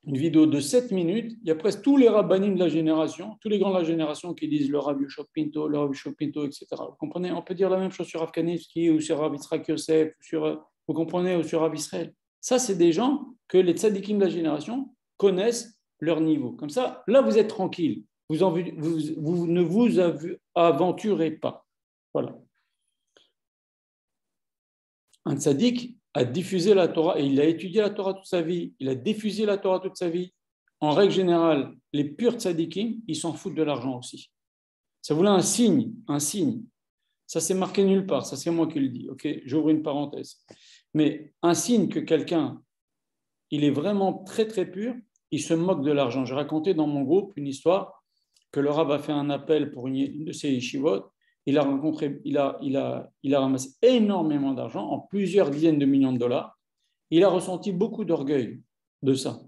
une vidéo de 7 minutes. Il y a presque tous les rabbinim de la génération, tous les grands de la génération qui disent le Rav Yoshua Pinto, le Rav Yoshua Pinto, etc. Vous comprenez? On peut dire la même chose sur Rav Kanievski ou sur Rav Yitzhak Yosef, vous comprenez, ou sur Rav Israël. Ça, c'est des gens que les tzadikim de la génération connaissent leur niveau. Comme ça, là, vous êtes tranquille. Vous ne vous aventurez pas. Voilà. Un tzaddik a diffusé la Torah et il a étudié la Torah toute sa vie, il a diffusé la Torah toute sa vie. En règle générale, les purs tzaddikim, ils s'en foutent de l'argent aussi. Ça voulait un signe, un signe. Ça, c'est marqué nulle part, ça, c'est moi qui le dis. Ok, j'ouvre une parenthèse. Mais un signe que quelqu'un, il est vraiment très, très pur, il se moque de l'argent. J'ai raconté dans mon groupe une histoire que le Rav a fait un appel pour une de ses yeshivot. Il a ramassé énormément d'argent, en plusieurs dizaines de millions de dollars. Il a ressenti beaucoup d'orgueil de ça.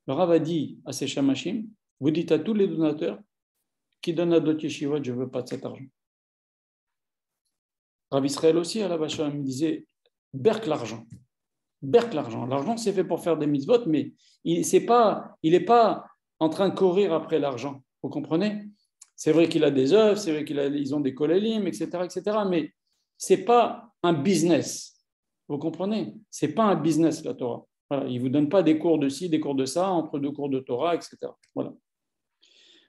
Le Rav a dit à ses shamashim, vous dites à tous les donateurs qui donnent à d'autres yeshivot, je ne veux pas de cet argent. Rav Israël aussi, à la Bacha, me disait, berque l'argent. Berque l'argent. L'argent, c'est fait pour faire des mitzvot, mais il n'est pas en train de courir après l'argent. Vous comprenez? C'est vrai qu'il a des œuvres, c'est vrai qu'ils ont des kolélim, etc., mais ce n'est pas un business. Vous comprenez? Ce n'est pas un business, la Torah. Voilà. Il ne vous donne pas des cours de ci, des cours de ça, entre deux cours de Torah, etc. Voilà.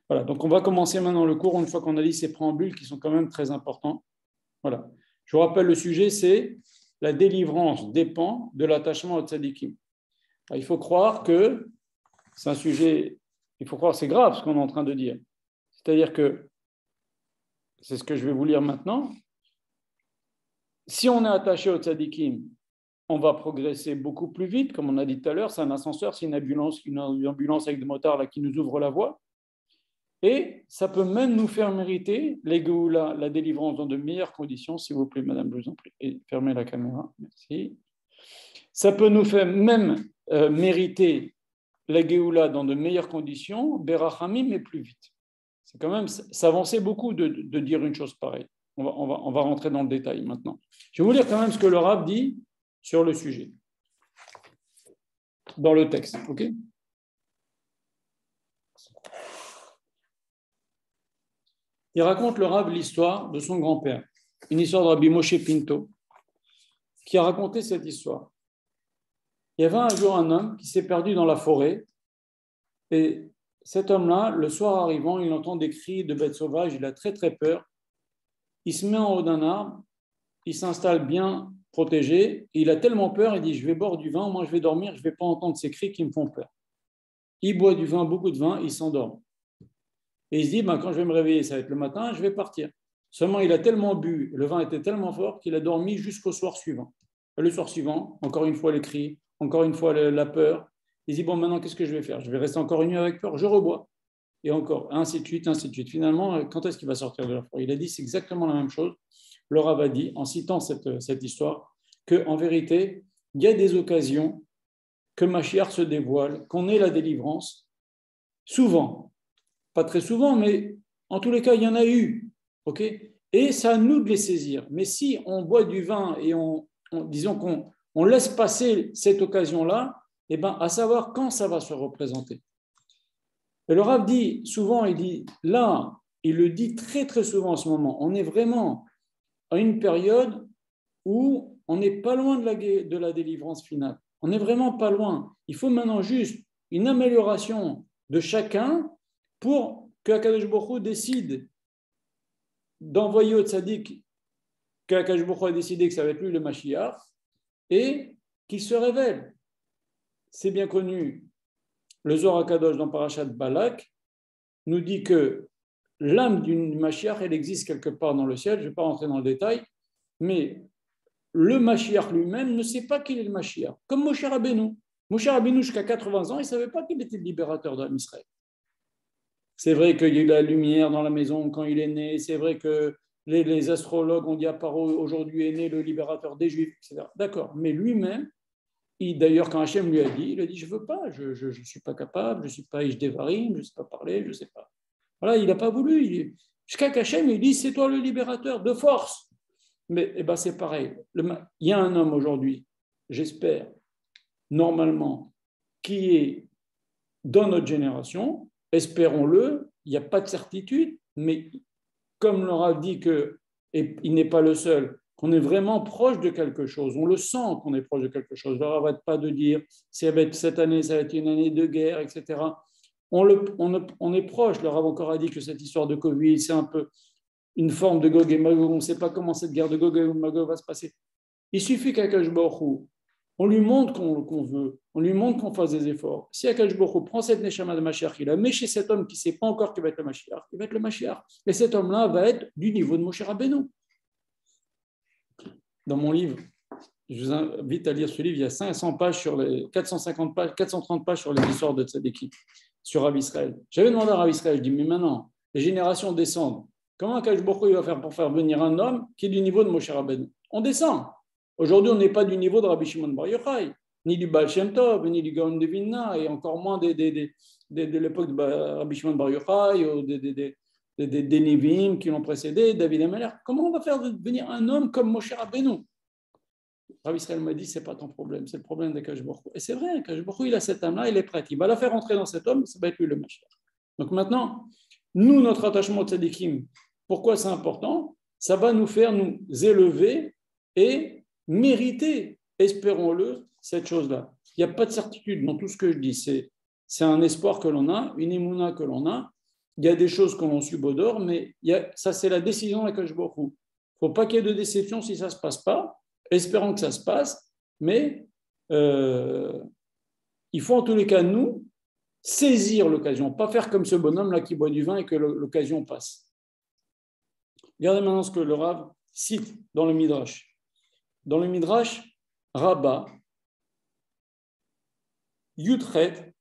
Voilà. Donc, on va commencer maintenant le cours, une fois qu'on a dit ces préambules qui sont quand même très importants. Voilà. Je vous rappelle, le sujet, c'est la délivrance dépend de l'attachement au tzadikim. Il faut croire que c'est un sujet, il faut croire que c'est grave ce qu'on est en train de dire. C'est-à-dire que, c'est ce que je vais vous lire maintenant, si on est attaché au tzadikim, on va progresser beaucoup plus vite, comme on a dit tout à l'heure, c'est un ascenseur, c'est une ambulance avec des motards là, qui nous ouvre la voie, et ça peut même nous faire mériter les Géoula, la délivrance dans de meilleures conditions, s'il vous plaît, madame, je vous en prie, et fermez la caméra, merci. Ça peut nous faire même mériter la Géoula dans de meilleures conditions, Berachamim, mais plus vite. C'est quand même s'avancer beaucoup de dire une chose pareille. On va rentrer dans le détail maintenant. Je vais vous lire quand même ce que le Rav dit sur le sujet, dans le texte. Ok ? Il raconte le Rav l'histoire de son grand-père, une histoire de Rabbi Moshe Pinto, qui a raconté cette histoire. Il y avait un jour un homme qui s'est perdu dans la forêt, et cet homme-là, le soir arrivant, il entend des cris de bêtes sauvages, il a très très peur. Il se met en haut d'un arbre, il s'installe bien protégé, et il a tellement peur, il dit, je vais boire du vin, moi je vais dormir, je ne vais pas entendre ces cris qui me font peur. Il boit du vin, beaucoup de vin, il s'endort. Et il se dit, quand je vais me réveiller, ça va être le matin, je vais partir. Seulement, il a tellement bu, le vin était tellement fort qu'il a dormi jusqu'au soir suivant. Et le soir suivant, encore une fois les cris, encore une fois la peur. Il dit, maintenant, qu'est-ce que je vais faire? Je vais rester encore une nuit avec peur, je rebois. Et encore, ainsi de suite, ainsi de suite. Finalement, quand est-ce qu'il va sortir de la forêt? Il a dit, c'est exactement la même chose. Le Rav a dit, en citant cette histoire, qu'en vérité, il y a des occasions que Mashiach se dévoile, qu'on ait la délivrance, souvent. Pas très souvent, mais en tous les cas, il y en a eu. Okay, et c'est à nous de les saisir. Mais si on boit du vin et disons qu'on laisse passer cette occasion-là, eh ben, à savoir quand ça va se représenter. Et le Rav dit souvent, il dit, là, il le dit très très souvent en ce moment, on est vraiment à une période où on n'est pas loin de la délivrance finale. On n'est vraiment pas loin. Il faut maintenant juste une amélioration de chacun pour que Akadosh Baruch Hu décide d'envoyer au tzaddik qu'Akadosh Baruch Hu a décidé que ça va être lui le Mashiach et qu'il se révèle. C'est bien connu. Le Zohar HaKadosh dans Parashat Balak nous dit que l'âme d'une Mashiach, elle existe quelque part dans le ciel. Je ne vais pas rentrer dans le détail, mais le Mashiach lui-même ne sait pas qu'il est le Mashiach. Comme Moshe Rabbeinu. Moshe Rabbeinu, jusqu'à 80 ans, il ne savait pas qu'il était le libérateur de Israël. C'est vrai qu'il y a eu la lumière dans la maison quand il est né. C'est vrai que les astrologues ont dit à Paro, aujourd'hui est né le libérateur des Juifs, etc. D'accord, mais lui-même, d'ailleurs, quand Hachem lui a dit, il a dit, je ne veux pas, je ne suis pas capable, je ne suis pas Ish Devarim, je ne sais pas parler, je ne sais pas. Voilà, il n'a pas voulu. Jusqu'à qu'Hachem, il dit, c'est toi le libérateur, de force. Mais eh ben, c'est pareil. Il y a un homme aujourd'hui, j'espère, normalement, qui est dans notre génération, espérons-le, il n'y a pas de certitude, mais comme le Rav dit que, et il n'est pas le seul, qu'on est vraiment proche de quelque chose, on le sent qu'on est proche de quelque chose. Le Rav n'arrête pas de dire, cette année, ça va être une année de guerre, etc. On est proche. Le Rav encore a dit que cette histoire de Covid, c'est un peu une forme de Gog et Magog. On ne sait pas comment cette guerre de Gog et Magog va se passer. Il suffit qu'Akash Baruch Hu, on lui montre qu'on veut, on lui montre qu'on fasse des efforts. Si Akash Baruch Hu prend cette Neshama de Mashiach, il la met chez cet homme qui ne sait pas encore qu'il va être le Mashiach, il va être le Mashiach. Et cet homme-là va être du niveau de Moshe Rabbeinu. Dans mon livre, je vous invite à lire ce livre, il y a 500 pages sur les 450 pages, 430 pages sur les histoires de Tzadiki, sur Rav Israël. J'avais demandé à Rav Israël, je dis, mais maintenant, les générations descendent. Comment Akash Baruch Hu va faire pour faire venir un homme qui est du niveau de Moshe Rabbeinu? On descend. Aujourd'hui, on n'est pas du niveau de Rabbi Shimon Bar Yochai, ni du Baal Shem Tov, ni du Gaon de Vilna, et encore moins de l'époque de Rabbi Shimon Bar Yochai, ou des Nevi'im qui l'ont précédé, David Ameler. Comment on va faire venir un homme comme Moshe Rabbeinu? Rabbi Israël m'a dit, ce n'est pas ton problème, c'est le problème d'Akash Baruch Hu. Et c'est vrai, Akash Baruch Hu, il a cette âme-là, il est prêt. Il va la faire entrer dans cet homme, ça va être lui le Mashiach. Donc maintenant, nous, notre attachement au tzadikim, pourquoi c'est important? Ça va nous faire nous élever et mériter, espérons-le, cette chose-là. Il n'y a pas de certitude dans tout ce que je dis. C'est un espoir que l'on a, une émouna que l'on a. Il y a des choses que l'on subodore, mais ça, c'est la décision d'Akash Baruch Hu. Il ne faut pas qu'il y ait de déception si ça ne se passe pas. Espérons que ça se passe, mais il faut en tous les cas, nous, saisir l'occasion, pas faire comme ce bonhomme-là qui boit du vin et que l'occasion passe. Regardez maintenant ce que le Rav cite dans le Midrash. Dans le Midrash, Rabbah, Yudchet,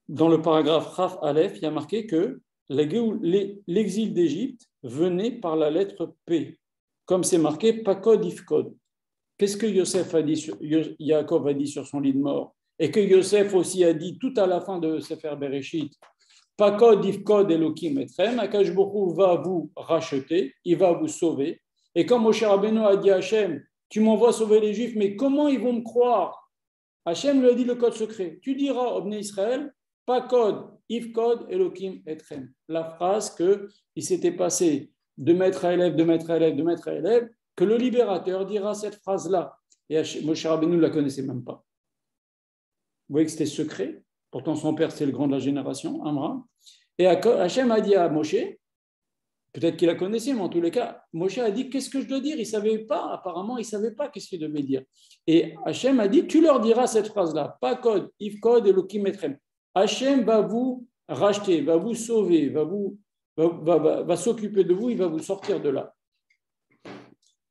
dans le paragraphe Raf Aleph, il y a marqué que l'exil d'Égypte venait par la lettre P, comme c'est marqué Pakod Ifkod. Qu'est-ce que Yaakov a dit sur son lit de mort? Et que Yosef aussi a dit tout à la fin de Sefer Bereshit, Pakod Ifkod Elokim Etrem, Akash Baruch Hu va vous racheter, il va vous sauver. Et quand Moshe Rabbeinu a dit à Hachem, tu m'envoies sauver les Juifs, mais comment ils vont me croire? Hachem lui a dit le code secret. Tu diras au Bnei Israël, Pakod Ifkod Elokim Etrem. La phrase qu'il s'était passé de maître à élève, de maître à élève, de maître à élève, que le libérateur dira cette phrase-là. Et Moshe Rabbeinu ne la connaissait même pas. Vous voyez que c'était secret. Pourtant, son père, c'est le grand de la génération, Amram. Et Hachem a dit à Moshe, peut-être qu'il la connaissait, mais en tous les cas, Moshe a dit, qu'est-ce que je dois dire? Il ne savait pas, apparemment, il ne savait pas qu'est-ce qu'il devait dire. Et Hachem a dit, tu leur diras cette phrase-là, pas code, if code, Elohim etrem. Hachem va vous racheter, va vous sauver, va s'occuper de vous, il va vous sortir de là.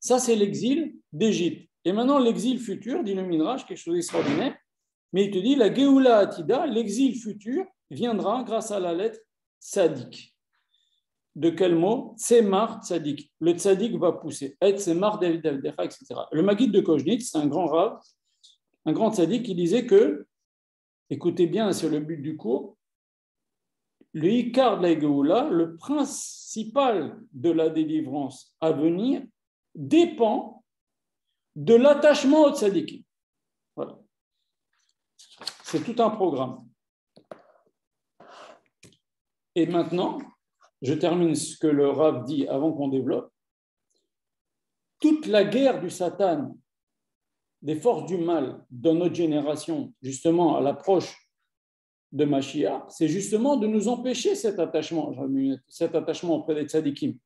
Ça, c'est l'exil d'Égypte. Et maintenant, l'exil futur, dit le Midrash, quelque chose d'extraordinaire, mais il te dit, la Geoula Atida, l'exil futur, viendra grâce à la lettre Tzadik. De quel mot? Tzemar Tzadik. Le Tzadik va pousser. Et Tzemar David Avdecha, etc. Le Maguide de Koznitz, c'est un grand Rav, un grand Tzadik, qui disait que, écoutez bien, c'est le but du cours, le Ikar de la Geoula, le principal de la délivrance à venir, dépend de l'attachement au Tzadiki. Voilà. C'est tout un programme. Et maintenant, je termine ce que le Rav dit avant qu'on développe. Toute la guerre du Satan, des forces du mal dans notre génération, justement à l'approche de Mashiach, c'est justement de nous empêcher cet attachement auprès des tzadikim.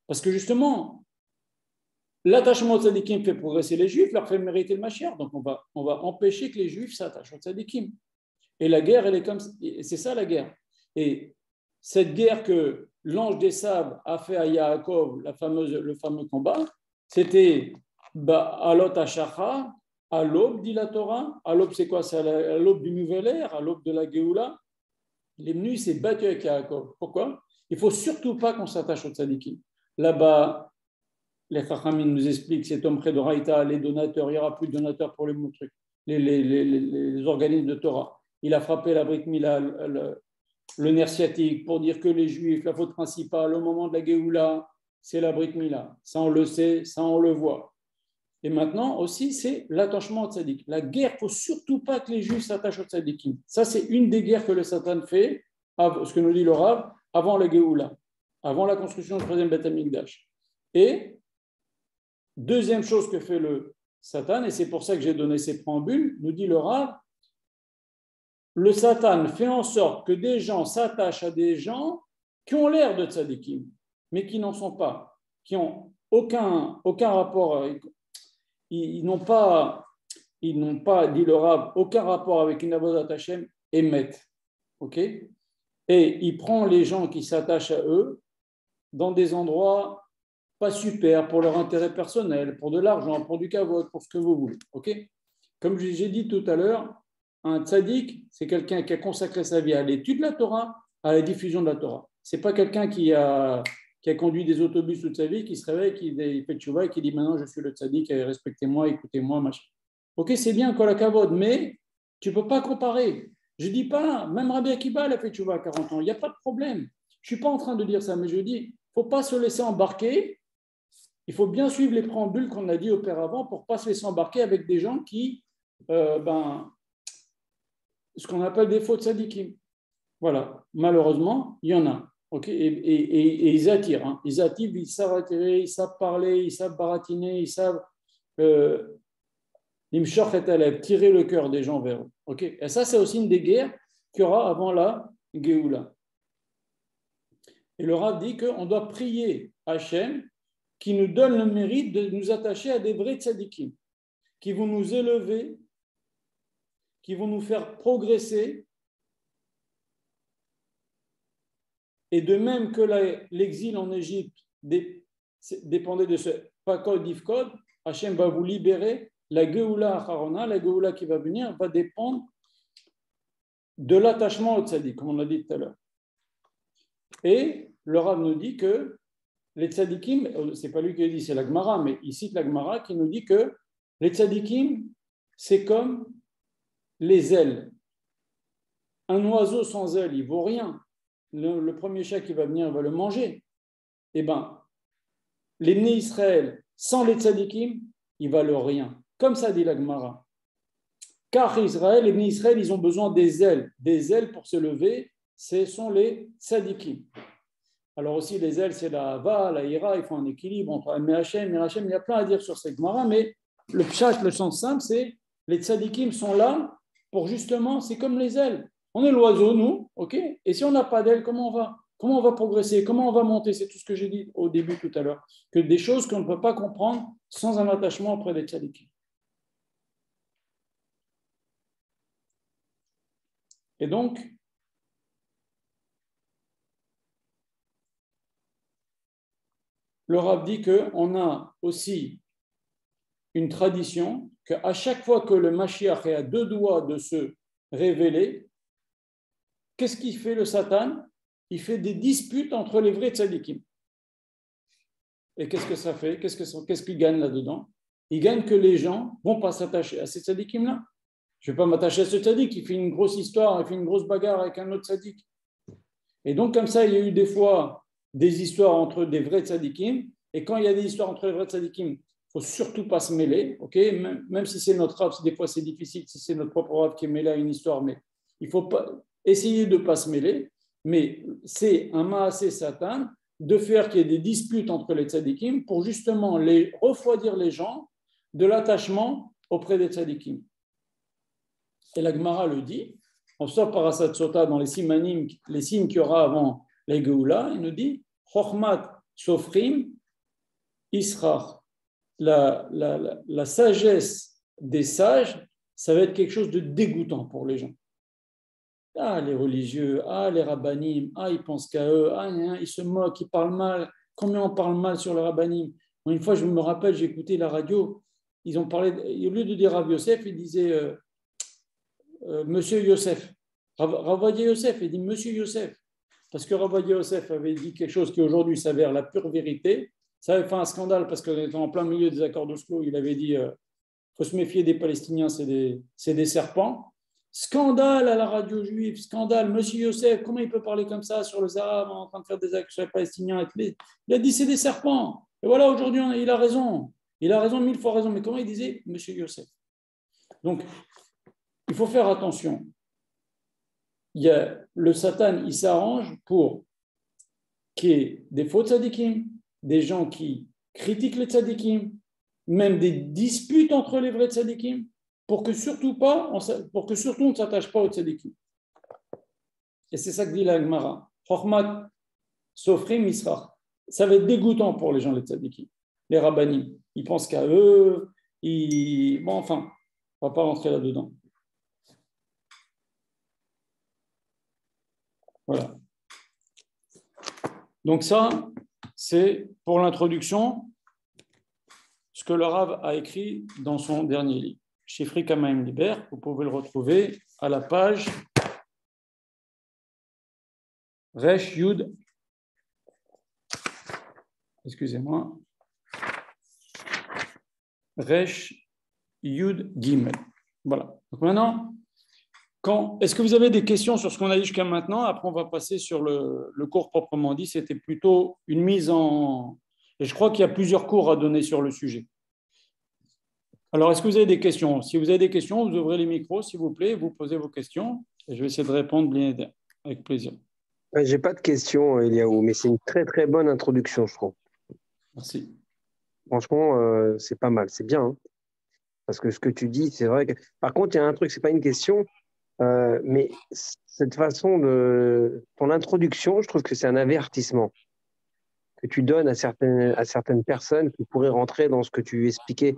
Parce que justement, l'attachement aux tzadikim fait progresser les Juifs, leur fait mériter le Mashiach. Donc on va empêcher que les Juifs s'attachent aux tzadikim. Et la guerre, elle est comme ça. C'est ça la guerre. Et cette guerre que l'ange des sables a fait à Yaakov, le fameux combat, c'était Alot Hashacha, à l'aube, dit la Torah. À l'aube, c'est quoi? C'est à l'aube du nouvel ère, à l'aube de la Géoula. Il est venu, il s'est battu avec Yaakov. Pourquoi? Il ne faut surtout pas qu'on s'attache aux tzadikim. Là-bas, les Chachamim nous expliquent, c'est homme près de Raïta, les donateurs, il n'y aura plus de donateurs pour les trucs, les organismes de Torah. Il a frappé la Brit Mila, le nerf sciatique, pour dire que les Juifs, la faute principale au moment de la Géoula, c'est la Brit Mila. Ça, on le sait, ça, on le voit. Et maintenant aussi, c'est l'attachement au tzaddik. La guerre, il ne faut surtout pas que les Juifs s'attachent au tzaddikim. Ça, c'est une des guerres que le Satan fait, ce que nous dit le Rav, avant la Géoula, avant la construction du troisième Beth Amikdash. Et deuxième chose que fait le Satan, et c'est pour ça que j'ai donné ces préambules, nous dit le Rav, le Satan fait en sorte que des gens s'attachent à des gens qui ont l'air de tzaddikim, mais qui n'en sont pas, qui n'ont aucun rapport, ils n'ont pas, dit le Rav, aucun rapport avec une avodat Hashem émet. Ok? Et il prend les gens qui s'attachent à eux dans des endroits pas super pour leur intérêt personnel, pour de l'argent, pour du kavod, pour ce que vous voulez. Ok? Comme j'ai dit tout à l'heure, un tzaddik, c'est quelqu'un qui a consacré sa vie à l'étude de la Torah, à la diffusion de la Torah. Ce n'est pas quelqu'un qui a conduit des autobus toute sa vie, qui se réveille, qui fait tchouva et qui dit maintenant je suis le tzaddik, respectez-moi, écoutez-moi, machin. Ok, c'est bien, kol hakavod, mais tu ne peux pas comparer. Je ne dis pas, même Rabbi Akiba, il a fait tchouva à 40 ans, il n'y a pas de problème. Je ne suis pas en train de dire ça, mais je dis, il ne faut pas se laisser embarquer. Il faut bien suivre les préambules qu'on a dit auparavant pour ne pas se laisser embarquer avec des gens qui, ce qu'on appelle des faux tzadikim. Voilà, malheureusement, il y en a. Okay, et ils attirent. Hein. Ils attirent, ils savent attirer, ils savent parler, ils savent baratiner, ils savent tirer le cœur des gens vers eux. Okay. Et ça, c'est aussi une des guerres qu'il y aura avant la Géoula. Et le Rav dit qu'on doit prier Hachem qui nous donne le mérite de nous attacher à des vrais tzadikim, qui vont nous élever, qui vont nous faire progresser. Et de même que l'exil en Égypte dépendait de ce pakod ifkod, Hachem va vous libérer. La Geoula Acharona, la Geoula qui va venir, va dépendre de l'attachement au tzaddik, comme on l'a dit tout à l'heure. Et le Rav nous dit que les tzadikim, ce n'est pas lui qui le dit, c'est la Gemara, mais il cite la Gemara qui nous dit que les tzadikim, c'est comme les ailes. Un oiseau sans ailes, il ne vaut rien. Le premier chat qui va venir va le manger. Eh bien, les Bnei Israël, sans les tzadikim, ils ne valent rien. Comme ça dit la Gemara. Car Israël, les Bnei Israël, ils ont besoin des ailes pour se lever, ce sont les tzadikim. Alors aussi, les ailes, c'est la Hava, la Hira, il faut un équilibre entre Am Hashem et Hashem. Il y a plein à dire sur cette Gemara, mais le pshat, le sens simple, c'est les tzadikim sont là pour justement, c'est comme les ailes. On est l'oiseau, nous, ok? Et si on n'a pas d'ailes, comment on va? Comment on va progresser? Comment on va monter? C'est tout ce que j'ai dit au début tout à l'heure. Que des choses qu'on ne peut pas comprendre sans un attachement auprès des tzadikim. Et donc, le Rav dit qu'on a aussi une tradition qu'à chaque fois que le Mashiach est à deux doigts de se révéler, qu'est-ce qu'il fait le Satan? Il fait des disputes entre les vrais tzadikim. Et qu'est-ce que ça fait? Qu'est-ce qu'il gagne là-dedans? Il gagne que les gens ne vont pas s'attacher à ces tzadikim-là. Je ne vais pas m'attacher à ce tzadik, il fait une grosse histoire, il fait une grosse bagarre avec un autre tzadik. Et donc, comme ça, il y a eu des fois des histoires entre des vrais tzadikim. Et quand il y a des histoires entre les vrais tzadikim, il ne faut surtout pas se mêler. Okay? Même si c'est notre rave, des fois c'est difficile, si c'est notre propre rave qui est mêlé à une histoire, mais il ne faut pas essayer de ne pas se mêler. Mais c'est un maasé satan de faire qu'il y ait des disputes entre les tzadikim pour justement refroidir les gens de l'attachement auprès des tzadikim. Et la Gemara le dit, on sort par Asat Sota dans les simanim, les signes qu'il y aura avant les Geoula, il nous dit Chochmat Sofrim Israch. La sagesse des sages, ça va être quelque chose de dégoûtant pour les gens. Ah, les religieux, ah, les rabbanim, ah, ils pensent qu'à eux, ah, ils se moquent, ils parlent mal. Combien on parle mal sur le rabbanim? Une fois, je me rappelle, j'ai écouté la radio, ils ont parlé, au lieu de dire Rav Yosef, ils disaient Monsieur Yosef. Rav Yosef, il dit Monsieur Yosef. Parce que Rav Yosef avait dit quelque chose qui aujourd'hui s'avère la pure vérité. Ça avait fait un scandale parce qu'on était en plein milieu des accords d'Oslo. Il avait dit faut se méfier des Palestiniens, c'est des serpents. Scandale à la radio juive, scandale. Monsieur Youssef, comment il peut parler comme ça sur les Arabes en train de faire des actes sur les Palestiniens? Il a dit c'est des serpents. Et voilà, aujourd'hui, il a raison. Il a raison, 1000 fois raison. Mais comment il disait, Monsieur Youssef? Donc, il faut faire attention. Le Satan, il s'arrange pour qu'il y ait des faux tzadikim, des gens qui critiquent les tzadikim, même des disputes entre les vrais tzadikim, pour que surtout on ne s'attache pas aux tzadikim. Et c'est ça que dit la Gemara. Chochmat sofrim misrach. Ça va être dégoûtant pour les gens, les tzadikim, les rabbanim. Ils pensent qu'à eux. Bon, enfin, on ne va pas rentrer là-dedans. Voilà. Donc ça, c'est pour l'introduction, ce que le Rav a écrit dans son dernier livre. Shifri Kamaim Liber, vous pouvez le retrouver à la page Resh Yud. Excusez-moi. Resh Yud Gimel. Voilà. Donc maintenant, est-ce que vous avez des questions sur ce qu'on a dit jusqu'à maintenant? Après, on va passer sur le cours proprement dit. C'était plutôt une mise en... Et je crois qu'il y a plusieurs cours à donner sur le sujet. Alors, est-ce que vous avez des questions? Si vous avez des questions, vous ouvrez les micros, s'il vous plaît, vous posez vos questions. Et je vais essayer de répondre bien avec plaisir. Je n'ai pas de questions, Eliaou, mais c'est une très, très bonne introduction, je trouve. Merci. Franchement, c'est pas mal, c'est bien. Hein, parce que ce que tu dis, c'est vrai que... Par contre, il y a un truc, ce n'est pas une question, mais cette façon de... Ton introduction, je trouve que c'est un avertissement que tu donnes à certaines personnes qui pourraient rentrer dans ce que tu expliquais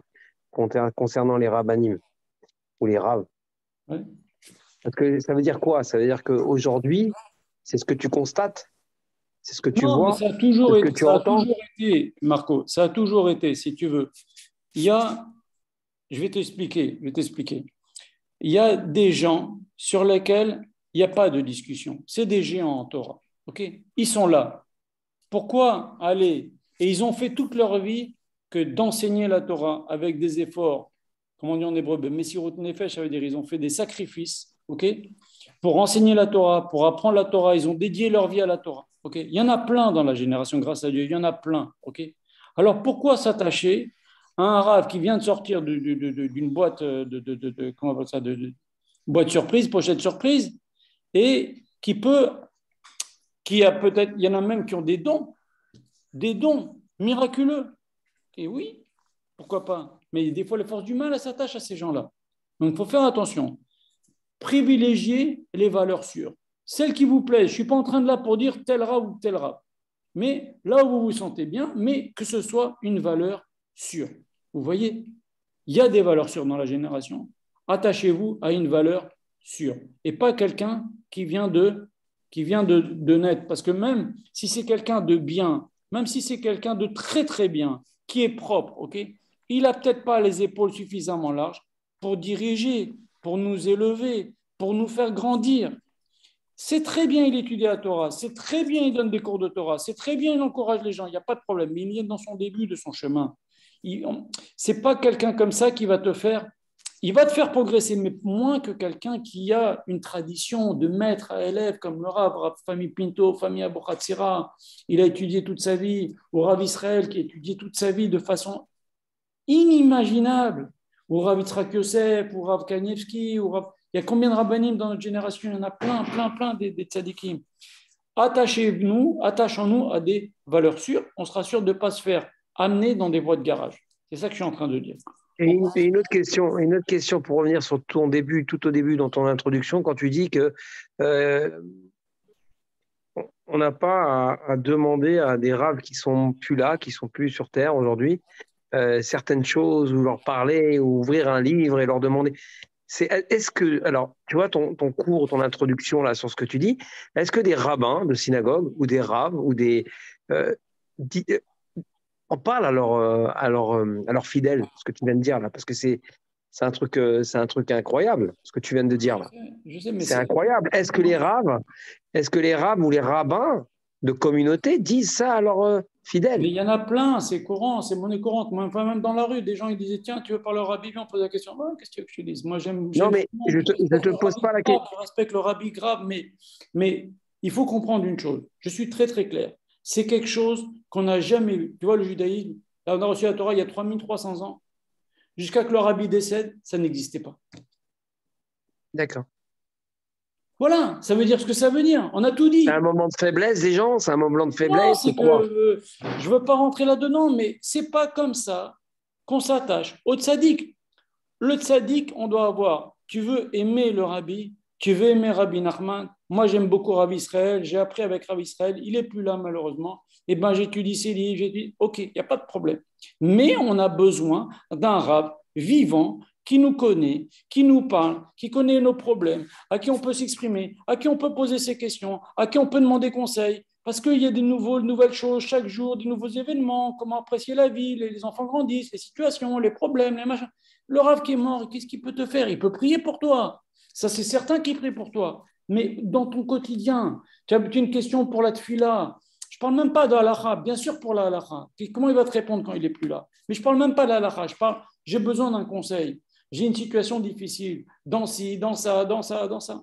concernant les rabbanim ou les raves. Oui. Parce que ça veut dire quoi? Ça veut dire qu'aujourd'hui, c'est ce que tu constates, c'est ce que tu vois, mais ça a toujours c'est ce que tu entends. été, Marco, ça a toujours été, si tu veux. Je vais t'expliquer. Il y a des gens sur lesquels il n'y a pas de discussion. C'est des géants en Torah. Okay? Ils sont là. Pourquoi aller? Et ils ont fait toute leur vie que d'enseigner la Torah avec des efforts, comment on dit en hébreu, Messirut Nefesh, ça veut dire ils ont fait des sacrifices, pour enseigner la Torah, pour apprendre la Torah. Ils ont dédié leur vie à la Torah. Il y en a plein dans la génération, grâce à Dieu. Il y en a plein. Alors pourquoi s'attacher à un rave qui vient de sortir d'une boîte comment on appelle ça, de boîte surprise, pochette surprise, et il y en a même qui ont des dons miraculeux. Et oui, pourquoi pas? Mais des fois, les forces du mal, elles s'attachent à ces gens-là. Donc, il faut faire attention. Privilégiez les valeurs sûres. Celles qui vous plaisent. Je ne suis pas en train de là pour dire tel rave ou tel rave. Mais là où vous vous sentez bien, mais que ce soit une valeur sûre. Vous voyez, il y a des valeurs sûres dans la génération. Attachez-vous à une valeur sûre. Et pas quelqu'un qui vient de naître. Parce que même si c'est quelqu'un de bien, même si c'est quelqu'un de très très bien, qui est propre, il n'a peut-être pas les épaules suffisamment larges pour diriger, pour nous élever, pour nous faire grandir. C'est très bien, il étudie la Torah, c'est très bien, il donne des cours de Torah, c'est très bien, il encourage les gens, il n'y a pas de problème, mais il est dans son début de son chemin. Ce n'est pas quelqu'un comme ça qui va te faire... Il va te faire progresser, mais moins que quelqu'un qui a une tradition de maître à élève, comme le Rav famille Pinto, famille Abou Hatzira. Il a étudié toute sa vie, ou Rav Israël qui a étudié toute sa vie de façon inimaginable, ou Rav Yitzhak Yosef, ou Rav Kanievski, il y a combien de rabbanim dans notre génération? Il y en a plein des tzadikim. Attachons-nous à des valeurs sûres, on sera sûr de ne pas se faire amener dans des voies de garage. C'est ça que je suis en train de dire. Et une autre question pour revenir sur tout au début dans ton introduction, quand tu dis que on n'a pas à demander à des raves qui sont plus là, qui sont plus sur terre aujourd'hui, certaines choses, ou leur parler, ou ouvrir un livre et leur demander. Est-ce que, alors, tu vois, ton cours, ton introduction là sur ce que tu dis, est-ce que des rabbins de synagogue ou des raves ou des on parle à leurs fidèles, ce que tu viens de dire là, parce que c'est un truc incroyable, ce que tu viens de dire là. Je sais, mais c'est incroyable. Est-ce que les raves ou les rabbins de communauté disent ça à fidèle. Mais il y en a plein, c'est courant, c'est monnaie courante. Moi, enfin, même dans la rue, des gens ils disaient tiens, tu veux parler au rabbi, viens, on pose la question. Ouais, qu'est-ce que tu veux que je te dise? Moi, Non, j'aime tout mais le monde, je ne te pose pas la question. je respecte le rabbi grave, mais il faut comprendre une chose. Je suis très, très clair. C'est quelque chose qu'on n'a jamais vu. Tu vois, le judaïsme, là, on a reçu la Torah il y a 3300 ans. Jusqu'à que le rabbi décède, ça n'existait pas. D'accord. Voilà, ça veut dire ce que ça veut dire. On a tout C'est un dit. moment de faiblesse des gens, c'est un moment de Non, faiblesse, c'est c'est que quoi? je ne veux pas rentrer là-dedans, mais c'est pas comme ça qu'on s'attache au tzaddik. Le tzaddik, on doit avoir. Tu veux aimer le rabbi, tu veux aimer Rabbi Nachman. Moi, j'aime beaucoup Rabbi Israël. J'ai appris avec Rabbi Israël. Il n'est plus là, malheureusement. Eh ben, j'étudie ses livres. J'étudie. OK, il n'y a pas de problème. Mais on a besoin d'un rab vivant qui nous connaît, qui nous parle, qui connaît nos problèmes, à qui on peut s'exprimer, à qui on peut poser ses questions, à qui on peut demander conseil. Parce qu'il y a nouvelles choses chaque jour, des nouveaux événements, comment apprécier la vie, les enfants grandissent, les situations, les problèmes, les machins. Le rave qui est mort, qu'est-ce qu'il peut te faire? Il peut prier pour toi. Ça, c'est certain qu'il prie pour toi. Mais dans ton quotidien, tu as une question pour la tfila. Je ne parle même pas de l'halakha, bien sûr pour la halakha. Comment il va te répondre quand il n'est plus là? Mais je ne parle même pas de la halakha. J'ai besoin d'un conseil. J'ai une situation difficile. Dans ci, dans ça, dans ça, dans ça.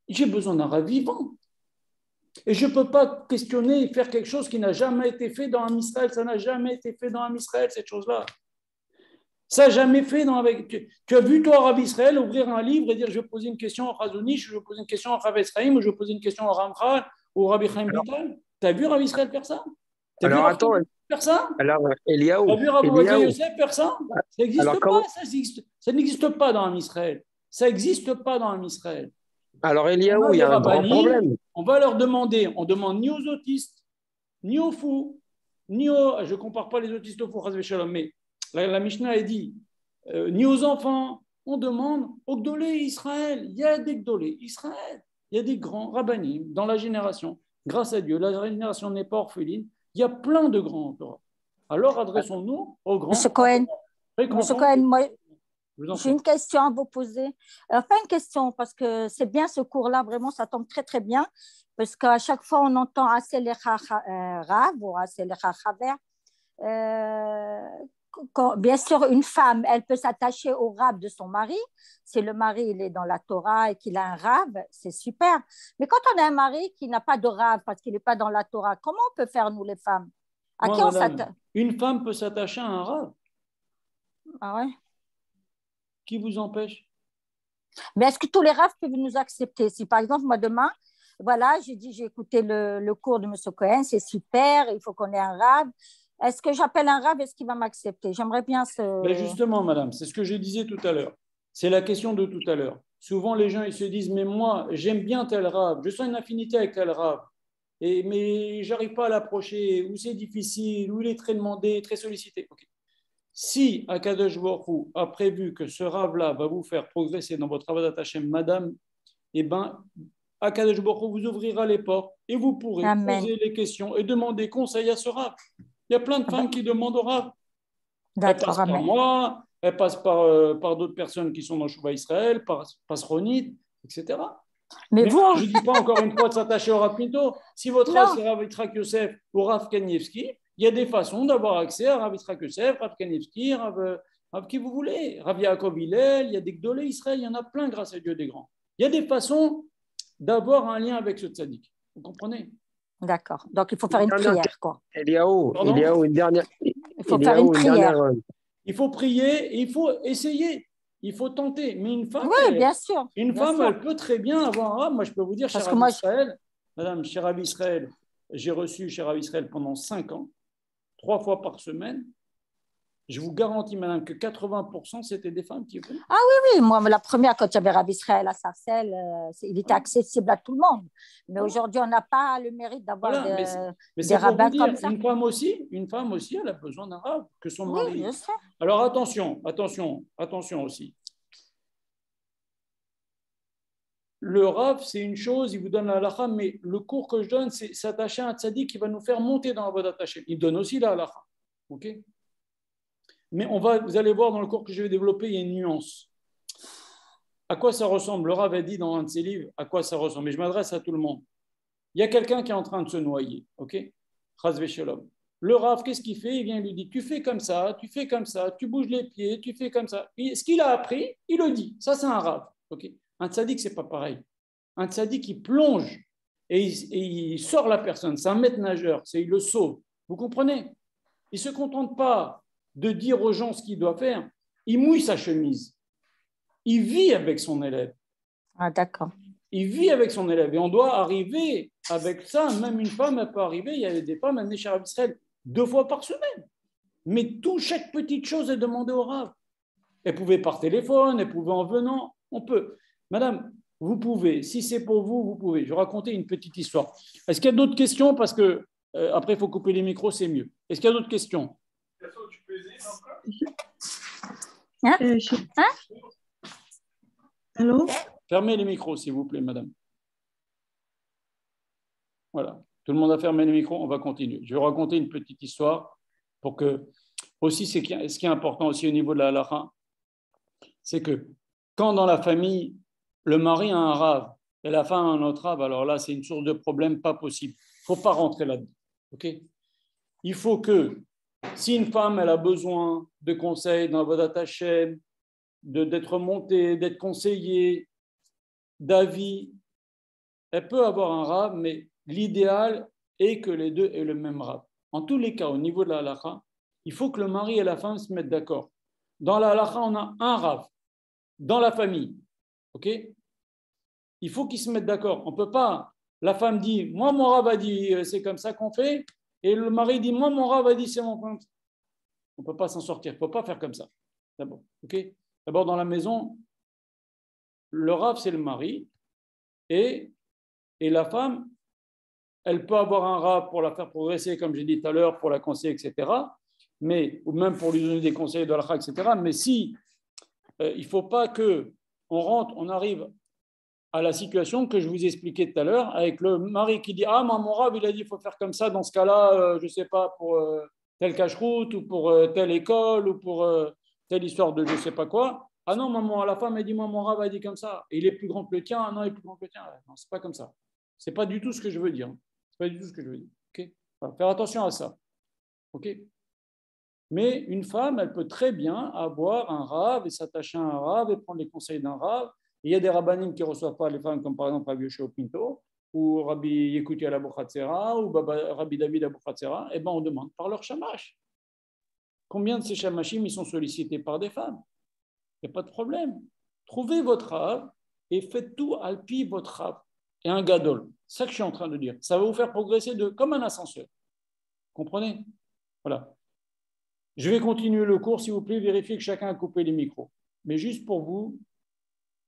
J'ai besoin d'un rave vivant. Et je ne peux pas questionner et faire quelque chose qui n'a jamais été fait dans un Israël. Ça n'a jamais été fait dans un Israël, cette chose-là. Ça n'a jamais fait avec. Tu as vu, toi, Rabbi Israël, ouvrir un livre et dire je vais poser une question à Razonich, je vais poser une question à Rav Esraïm, ou je vais poser une question à Ramchal ou Rabbi Chaim Alors, Vital. Tu as vu Rabbi Israël faire ça? Tu as vu alors Rav attends, Kook faire ça? alors Tu as Eliaou, vu Rabbi Ovadia Eliaou, Yosef faire ça? Ça alors n'existe pas, comment, ça n'existe pas dans un Israël. Ça n'existe pas dans un Israël. alors On Eliaou, a il y des a un grand rabbinim, problème. on va leur demander, on demande ni aux autistes, ni aux fous, je ne compare pas les autistes aux fous, mais la Mishnah a dit, ni aux enfants, on demande aux Gdolé Israël. Il y a des Gdolé Israël, il y a des grands rabbinim dans la génération. Grâce à Dieu, la génération n'est pas orpheline. Il y a plein de grands encore. Alors adressons-nous aux Monsieur grands. Cohen, Monsieur Récompensons. Cohen, moi, Je vous en j'ai prie. une question à vous poser. Pas une question, parce que c'est bien ce cours-là, vraiment, ça tombe très, très bien. Parce qu'à chaque fois, on entend assez les Rav ou assez les Chaver. Bien sûr, une femme, elle peut s'attacher au rab de son mari. Si le mari il est dans la Torah et qu'il a un rab, c'est super. Mais quand on a un mari qui n'a pas de rab parce qu'il n'est pas dans la Torah, comment on peut faire, nous, les femmes? À Moi, qui on madame, s'attache? une femme peut s'attacher à un rab. Ah ouais. Qui vous empêche? Mais est-ce que tous les rafs peuvent nous accepter? Si par exemple, moi demain, voilà, j'ai dit, j'ai écouté le cours de M. Cohen, c'est super, il faut qu'on ait un rave. Est-ce que j'appelle un rave, est-ce qu'il va m'accepter? J'aimerais bien ce. Ben justement, madame, c'est ce que je disais tout à l'heure. C'est la question de tout à l'heure. Souvent, les gens ils se disent, mais moi, j'aime bien tel rave, je sens une affinité avec tel rave, mais j'arrive pas à l'approcher, ou c'est difficile, ou il est très demandé, très sollicité. Okay. Si Akadosh Baruch Hu a prévu que ce rave-là va vous faire progresser dans votre travail d'attaché, madame, eh ben, Akadosh Baruch Hu vous ouvrira les portes et vous pourrez Amen. poser les questions et demander conseil à ce rave. Il y a plein de femmes qui demandent au rave. Elle passe D'accord, par amen. moi, elle passe par d'autres personnes qui sont dans Chouva Israël, par Ronit, etc. Mais Mais vous, moi, je ne dis pas encore une fois de s'attacher au Rav Pinto. Si votre Rav, non, c'est Rav Yitzhak Yosef ou Rav Kanievski, il y a des façons d'avoir accès à Rav Yitzhak Yosef, Rav Kanievski, Rav qui vous voulez, Rav Yaakov Hillel, il y a des Gdolé Israël, il y en a plein grâce à Dieu des grands. Il y a des façons d'avoir un lien avec ce tzaddik. Vous comprenez? d'accord. Donc il faut faire Une une dernière prière, quoi. Eliaou, Pardon? Il faut faire une Une dernière. prière. Il faut prier et il faut essayer. Il faut tenter. Mais Oui, bien sûr, une bien femme, sûr. elle peut très bien avoir un rab. Moi, je peux vous dire, cher Parce que Rav moi, Israël, madame, cher Rav Israël, j'ai reçu cher Rav Israël pendant 5 ans, 3 fois par semaine. Je vous garantis, madame, que 80% c'était des femmes qui venaient. ah oui, oui, moi, la première, quand j'avais Rabbi Israël à Sarcelles, il était Voilà. accessible à tout le monde. Mais Voilà. aujourd'hui, on n'a pas le mérite d'avoir Voilà. Mais des c'est pour vous rabbins dire, comme ça. une femme aussi, elle a besoin d'un rab, que son Oui, mari. je sais. Alors attention, attention, attention aussi. Le rab, c'est une chose, il vous donne la halakha, mais le cours que je donne, c'est s'attacher à un tzaddik qui va nous faire monter dans la voie d'attacher. Il donne aussi la halakha. OK? Mais vous allez voir dans le cours que je vais développer, il y a une nuance. À quoi ça ressemble? Le Rav a dit dans un de ses livres, à quoi ça ressemble? Mais je m'adresse à tout le monde. Il y a quelqu'un qui est en train de se noyer, ok? Chas v'shalom. le Rav, qu'est-ce qu'il fait? Il vient, il lui dit, tu fais comme ça, tu fais comme ça, tu bouges les pieds, tu fais comme ça. Et ce qu'il a appris, il le dit. Ça, c'est un Rav. Okay, un tzaddik, ce n'est pas pareil. Un tzaddik, il plonge et il sort la personne. C'est un maître nageur, il le sauve. Vous comprenez? Il ne se contente pas de dire aux gens ce qu'il doit faire. Il mouille sa chemise. Il vit avec son élève. Ah, d'accord. Il vit avec son élève. Et on doit arriver avec ça. Même une femme, elle peut arriver. Il y avait des femmes, elles venaient chez Rav Israël 2 fois par semaine. Mais chaque petite chose est demandée au Rav. Elle pouvait par téléphone, elle pouvait en venant. On peut. Madame, vous pouvez. Si c'est pour vous, vous pouvez. Je vais raconter une petite histoire. Est-ce qu'il y a d'autres questions? Parce que après, il faut couper les micros, c'est mieux. Est-ce qu'il y a d'autres questions? Hein? Allô? Fermez les micros, s'il vous plaît, madame. Voilà. Tout le monde a fermé les micros, on va continuer. Je vais raconter une petite histoire pour que, aussi, ce qui est important aussi au niveau de la halakha, c'est que quand dans la famille, le mari a un rave et la femme a un autre rave, alors là, c'est une source de problème pas possible. Il ne faut pas rentrer là-dedans. Okay? Il faut que, si une femme elle a besoin de conseils dans votre Hashem, d'être montée, d'être conseillée, d'avis, elle peut avoir un rave, mais l'idéal est que les deux aient le même rave. En tous les cas, au niveau de la halakha, il faut que le mari et la femme se mettent d'accord. Dans la halakha, on a un rave dans la famille. Ok? Il faut qu'ils se mettent d'accord. On ne peut pas. La femme dit, moi, mon rave a dit, c'est comme ça qu'on fait. Et le mari dit, moi, mon rave a dit, c'est mon point. On ne peut pas s'en sortir. Il ne faut pas faire comme ça. D'abord, okay? D'abord, dans la maison, le rave, c'est le mari. Et la femme, elle peut avoir un rave pour la faire progresser, comme j'ai dit tout à l'heure, pour la conseiller, etc. Mais, ou même pour lui donner des conseils de l'halakha, etc. Mais si il ne faut pas qu'on rentre, on arrive à la situation que je vous expliquais tout à l'heure, avec le mari qui dit « Ah, mon rave, il a dit qu'il faut faire comme ça, dans ce cas-là, je ne sais pas, pour telle cache-route, ou pour telle école, ou pour telle histoire de je ne sais pas quoi. Ah non, maman, la femme, elle dit « Moi, mon rave a dit comme ça. Et il est plus grand que le tien. Ah non, il est plus grand que le tien. » Non, ce n'est pas comme ça. Ce n'est pas du tout ce que je veux dire. C'est pas du tout ce que je veux dire. Okay? Voilà, faire attention à ça. OK? Mais une femme, elle peut très bien avoir un rave et s'attacher à un rave et prendre les conseils d'un rave. Il y a des rabbinim qui ne reçoivent pas les femmes, comme par exemple Rabbi Yoshua Pinto, ou Rabbi Yekuti al Abou-Khatsera, ou Rabbi David Abou-Khatsera. Eh bien, on demande par leur shamash. Combien de ces shamashim ils sont sollicités par des femmes? Il n'y a pas de problème. Trouvez votre rave et faites tout alpi votre rave. Et un gadol. C'est ça que je suis en train de dire. Ça va vous faire progresser comme un ascenseur. Comprenez? Voilà. Je vais continuer le cours, s'il vous plaît, vérifiez que chacun a coupé les micros. Mais juste pour vous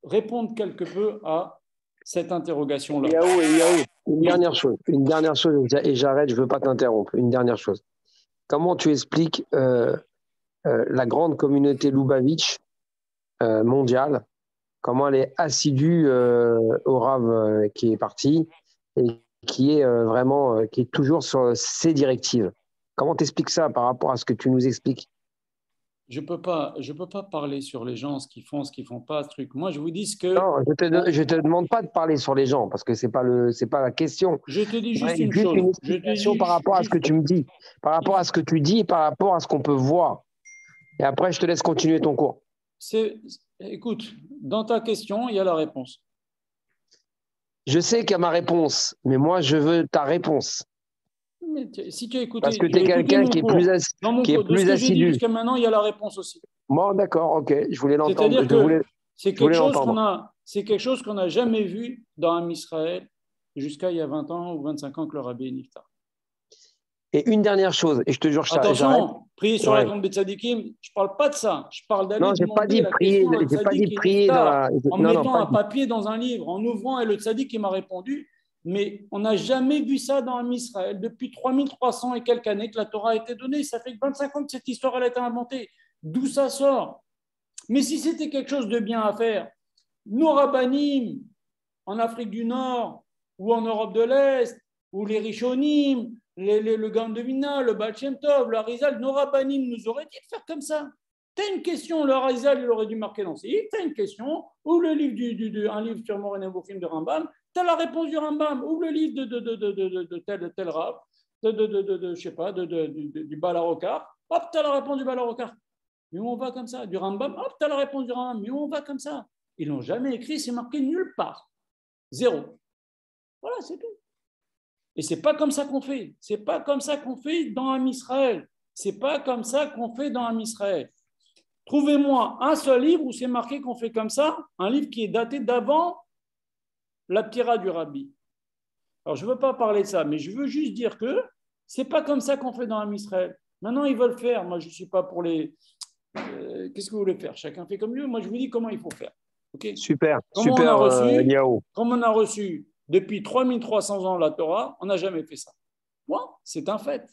répondre quelque peu à cette interrogation-là. Yaou, une dernière chose, et j'arrête, je ne veux pas t'interrompre. Une dernière chose. Comment tu expliques la grande communauté Lubavitch mondiale, comment elle est assidue au Rav qui est parti et qui est vraiment, qui est toujours sur ses directives? Comment tu expliques ça par rapport à ce que tu nous expliques? Je peux pas parler sur les gens, ce qu'ils font pas, ce truc. Moi, je vous dis ce que... Non, je te demande pas de parler sur les gens, parce que c'est pas la question. Je te dis juste une chose. Une explication par rapport à ce que tu me dis, par rapport à ce que tu dis et par rapport à ce qu'on peut voir. Et après, je te laisse continuer ton cours. Écoute, dans ta question, il y a la réponse. Je sais qu'il y a ma réponse, mais moi, je veux ta réponse. Mais si tu as écouté, parce que tu es quelqu'un qui est plus assidu. Jusqu'à maintenant, il y a la réponse aussi. Bon, d'accord, ok, je voulais l'entendre. C'est-à-dire que c'est quelque chose qu'on n'a jamais vu dans un Israël jusqu'à il y a 20 ans ou 25 ans que le rabbi est niftar. Et une dernière chose, et je te jure, attention, prier sur la tombe des tzadikim, je ne parle pas de ça. Je parle d'aller demander la question à un tzadik qui est niftar, en mettant un papier dans un livre, en ouvrant, et le tzadik qui m'a répondu. Mais on n'a jamais vu ça dans un Israël depuis 3300 et quelques années que la Torah a été donnée. Ça fait 25 ans que cette histoire elle a été inventée. D'où ça sort? Mais si c'était quelque chose de bien à faire, nos rabbanim en Afrique du Nord ou en Europe de l'Est, ou les Rishonim, le Gaon de Vilna, le Baal Shem Tov, le Harizal, nos rabbanim nous auraient dit de faire comme ça. Tu as une question, le Harizal, il aurait dû marquer dans ses livres. Tu as une question, ou le livre un livre sur Moreh Nevuchim de Rambam, tu as la réponse du Rambam, ou le livre de tel rab. je sais pas, du Balarokar, hop, tu as la réponse du Balarokar. Mais où on va comme ça? Du Rambam, hop, tu as la réponse du Rambam. Mais où on va comme ça? Ils l'ont jamais écrit, c'est marqué nulle part. Zéro. Voilà, c'est tout. Et c'est pas comme ça qu'on fait. C'est pas comme ça qu'on fait dans un Israël. C'est pas comme ça qu'on fait dans un Israël. Trouvez-moi un seul livre où c'est marqué qu'on fait comme ça, un livre qui est daté d'avant la ptira du rabbi. Alors, je ne veux pas parler de ça, mais je veux juste dire que ce n'est pas comme ça qu'on fait dans un Israël. Maintenant, ils veulent faire. Moi, je ne suis pas pour les... qu'est-ce que vous voulez faire? Chacun fait comme lui. Moi, je vous dis comment il faut faire. Okay. Super, comme super, comme on a reçu depuis 3300 ans la Torah, on n'a jamais fait ça. Moi, c'est un fait.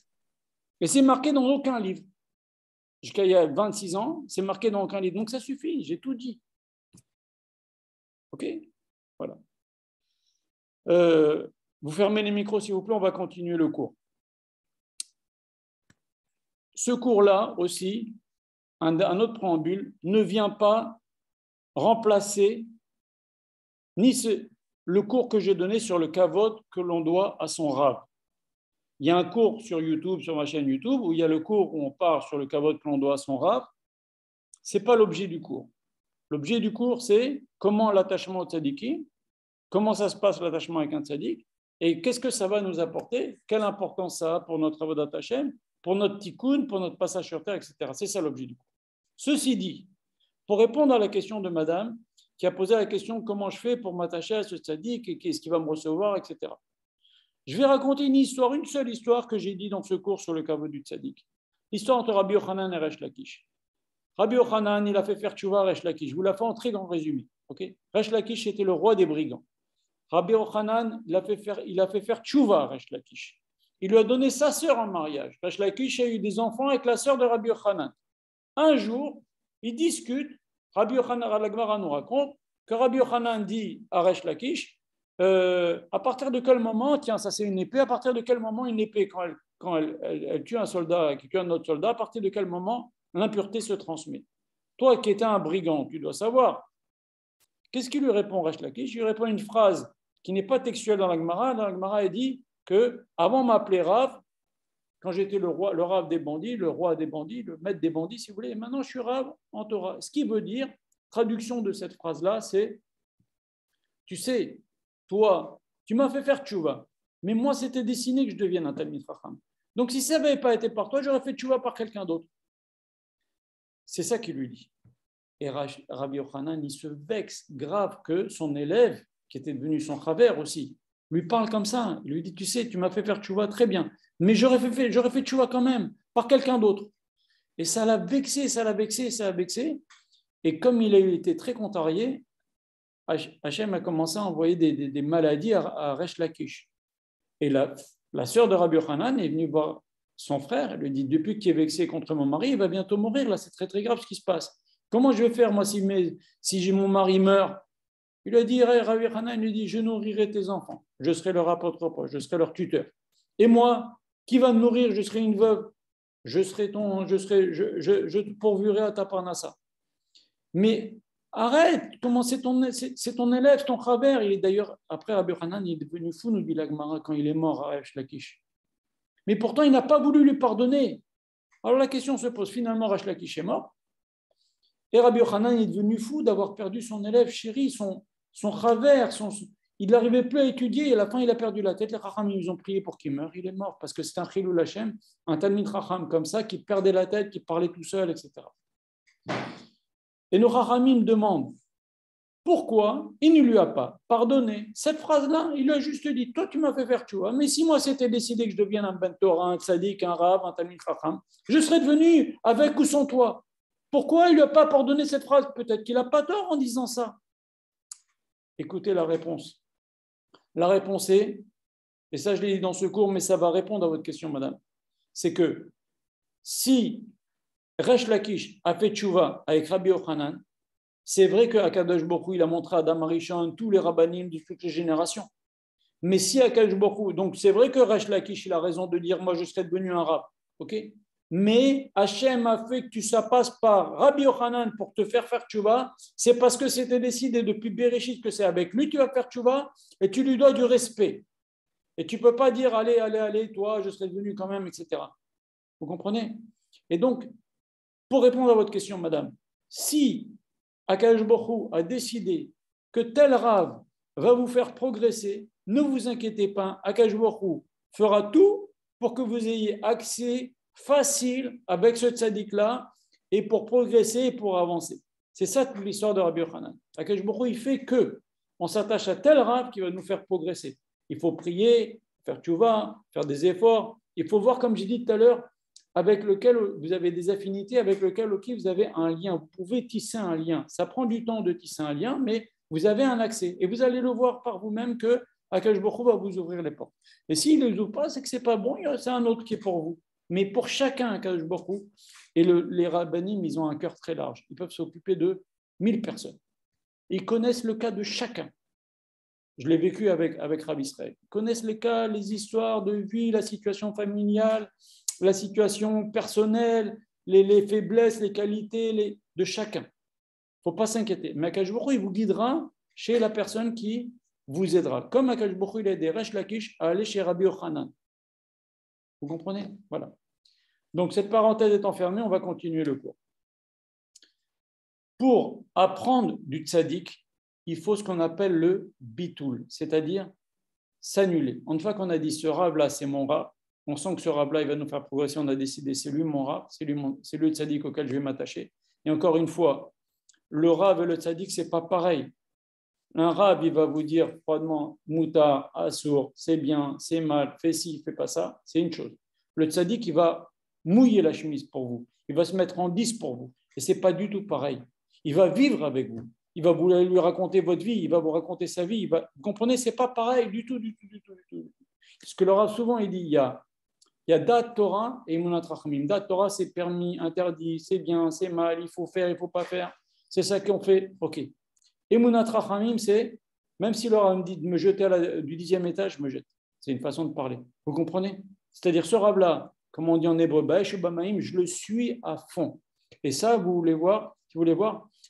Et c'est marqué dans aucun livre. Jusqu'à il y a 26 ans, c'est marqué dans aucun livre. Donc, ça suffit, j'ai tout dit. OK? Voilà. Vous fermez les micros, s'il vous plaît, on va continuer le cours. Ce cours-là aussi, un autre préambule, ne vient pas remplacer ni le cours que j'ai donné sur le kavod que l'on doit à son rav. Il y a un cours sur YouTube, sur ma chaîne YouTube, où il y a le cours où on parle sur le kavod que l'on doit à son rav. Ce n'est pas l'objet du cours. L'objet du cours, c'est comment l'attachement au tzadiki, comment ça se passe l'attachement avec un tzadik, et qu'est-ce que ça va nous apporter, quelle importance ça a pour notre avodat Hashem, pour notre tikkun, pour notre passage sur terre, etc. C'est ça l'objet du cours. Ceci dit, pour répondre à la question de madame, qui a posé la question comment je fais pour m'attacher à ce tzaddik, et qu'est-ce qu'il va me recevoir, etc. Je vais raconter une seule histoire que j'ai dit dans ce cours sur le kavod du tzaddik. L'histoire entre Rabbi Yochanan et Resh Lakish. Rabbi Yochanan, il a fait faire tchouva à Resh Lakish. Je vous la fais entrer dans le résumé. Okay. Resh Lakish était le roi des brigands. Rabbi Yochanan, il a fait faire tchouva à Resh Lakish. Il lui a donné sa sœur en mariage. Resh Lakish a eu des enfants avec la sœur de Rabbi Yochanan. Un jour, ils discutent. Rabbi Yochanan, la Gemara nous raconte que Rabbi Yochanan dit à Resh Lakish, à partir de quel moment, tiens, ça c'est une épée, à partir de quel moment une épée, quand elle tue un soldat, qui tue un autre soldat, à partir de quel moment l'impureté se transmet? Toi qui étais un brigand, tu dois savoir. Qu'est-ce qu'il lui répond, Resh Lakish? Il lui répond une phrase qui n'est pas textuelle dans la Gemara. Dans la Gemara, il dit que avant m'appeler Rav, quand j'étais le Rav des bandits, le roi des bandits, le maître des bandits, si vous voulez, et maintenant je suis Rav en Torah. Ce qui veut dire, traduction de cette phrase-là, c'est, tu sais, toi, tu m'as fait faire tchouva, mais moi, c'était destiné que je devienne un Talmid Chacham. Donc, si ça n'avait pas été par toi, j'aurais fait tchouva par quelqu'un d'autre. C'est ça qu'il lui dit. Et Rabbi Yochanan, il se vexe grave que son élève, qui était devenu son chaver aussi, lui parle comme ça. Il lui dit, tu sais, tu m'as fait faire tchouva très bien, mais j'aurais fait tchouva quand même, par quelqu'un d'autre. Et ça l'a vexé. Et comme il a été très contrarié, Hachem a commencé à envoyer des maladies à Resh Lakish. Et la sœur de Rabbi Yochanan est venue voir son frère. Elle lui dit, depuis qu'il est vexé contre mon mari, il va bientôt mourir. Là, c'est très, très grave ce qui se passe. Comment je vais faire, moi, si mon mari meurt? Il a dit, Rabbi Yochanan, il lui dit, je nourrirai tes enfants. Je serai leur apôtre, je serai leur tuteur. Et moi, qui va me nourrir? Je serai une veuve. Je pourvurai à ta parnassa. Mais arrête, c'est ton élève, ton chaver. Il est d'ailleurs, après Rabbi Yochanan, il est devenu fou, nous dit la Gemara, quand il est mort à Resh Lakish. Mais pourtant, il n'a pas voulu lui pardonner. Alors la question se pose, finalement, Resh Lakish est mort. Et Rabbi Yochanan est devenu fou d'avoir perdu son élève chéri, son chaver. Il n'arrivait plus à étudier et à la fin, il a perdu la tête. Les Chacham, ils ont prié pour qu'il meure. Il est mort parce que c'est un Chilul Hashem, un Talmid Chacham comme ça, qui perdait la tête, qui parlait tout seul, etc. Et nos Chachamim demandent pourquoi il ne lui a pas pardonné. Cette phrase-là, il a juste dit, toi tu m'as fait faire tchouva, mais si moi c'était décidé que je devienne un Ben Torah, un tzaddik, un Rav, un Talmid Chacham, je serais devenu avec ou sans toi. Pourquoi il ne lui a pas pardonné cette phrase? Peut-être qu'il n'a pas tort en disant ça. Écoutez la réponse. La réponse est, et ça je l'ai dit dans ce cours, mais ça va répondre à votre question, madame, c'est que si Resh Lakish a fait tchouva avec Rabbi Yochanan, c'est vrai qu'Akadosh Baruch Hu, il a montré à Adam Arishon tous les rabbanim de toutes les générations. Mais si Akadosh Baruch Hu, donc c'est vrai que Resh Lakish, il a raison de dire, moi je serais devenu un rab, ok? Mais Hachem a fait que ça passe par Rabbi Yochanan pour te faire tchouva, c'est parce que c'était décidé depuis Bereshit que c'est avec lui que tu vas faire tchouva et tu lui dois du respect. Et tu ne peux pas dire, allez, toi, je serai venu quand même, etc. Vous comprenez? Et donc, pour répondre à votre question, madame, si Akadosh Baruch Hu a décidé que tel rave va vous faire progresser, ne vous inquiétez pas, Akadosh Baruch Hu fera tout pour que vous ayez accès facile avec ce tzaddik-là et pour progresser et pour avancer. C'est ça toute l'histoire de Rabbi Yochanan. Akadosh Baruch Hu, il fait que on s'attache à tel rave qui va nous faire progresser. Il faut prier, faire tchouva, faire des efforts. Il faut voir, comme j'ai dit tout à l'heure, avec lequel vous avez des affinités, avec lequel vous avez un lien. Vous pouvez tisser un lien. Ça prend du temps de tisser un lien, mais vous avez un accès. Et vous allez le voir par vous-même que Akadosh Baruch Hu va vous ouvrir les portes. Et s'il ne les ouvre pas, c'est que ce n'est pas bon, c'est un autre qui est pour vous. Mais pour chacun, Akadosh Baruch Hu, et les rabbanim, ils ont un cœur très large. Ils peuvent s'occuper de 1000 personnes. Ils connaissent le cas de chacun. Je l'ai vécu avec Rabbi Israël. Ils connaissent les cas, les histoires de vie, la situation familiale, la situation personnelle, les faiblesses, les qualités de chacun. Il ne faut pas s'inquiéter. Mais Akadosh Baruch Hu, il vous guidera chez la personne qui vous aidera. Comme Akadosh Baruch Hu, il a aidé Resh Lakish à aller chez Rabbi Yochanan. Vous comprenez? Voilà. Donc, cette parenthèse étant fermée, on va continuer le cours. Pour apprendre du tzaddik, il faut ce qu'on appelle le bitoul, c'est-à-dire s'annuler. Une fois qu'on a dit ce rave-là, c'est mon rave, on sent que ce rave-là, il va nous faire progresser, on a décidé, c'est lui mon rave, c'est lui le tzaddik auquel je vais m'attacher. Et encore une fois, le rave et le tzaddik, ce n'est pas pareil. Un rave, il va vous dire froidement, mouta, assour, c'est bien, c'est mal, fais ci, fais pas ça, c'est une chose. Le tzaddik, il va mouiller la chemise pour vous, il va se mettre en 10 pour vous. Et ce n'est pas du tout pareil. Il va vivre avec vous. Il va vous lui raconter votre vie, il va vous raconter sa vie. Vous comprenez, ce n'est pas pareil du tout. Ce que le Rav souvent il dit, il y a Dat Torah et Emunat Rachamim. Dat Torah, c'est permis, interdit, c'est bien, c'est mal, il faut faire, il ne faut pas faire. C'est ça qu'on fait, ok. Emunat Rachamim, c'est, même si le Rav me dit de me jeter du 10e étage, je me jette. C'est une façon de parler. Vous comprenez? C'est-à-dire ce Rav-là, comme on dit en hébreu, je le suis à fond. Et ça, si vous voulez voir,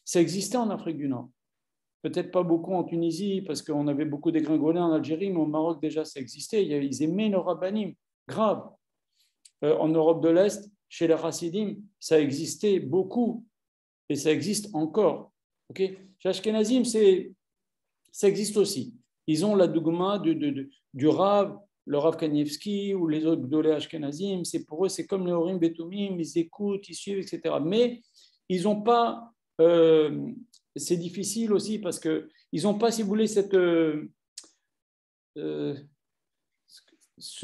ça existait en Afrique du Nord. Peut-être pas beaucoup en Tunisie, parce qu'on avait beaucoup dégringolé en Algérie, mais au Maroc, déjà, ça existait. Ils aimaient le rabbanim, grave. En Europe de l'Est, chez les Hasidim, ça existait beaucoup. Et ça existe encore. Okay, chez Ashkenazim, ça existe aussi. Ils ont la dougma du Rav, le Rav Kanievski ou les autres Gdolé Ashkenazim. C'est pour eux, c'est comme les Horim Betumim, ils écoutent, ils suivent, etc. Mais ils n'ont pas... c'est difficile aussi parce qu'ils n'ont pas, si vous voulez, ce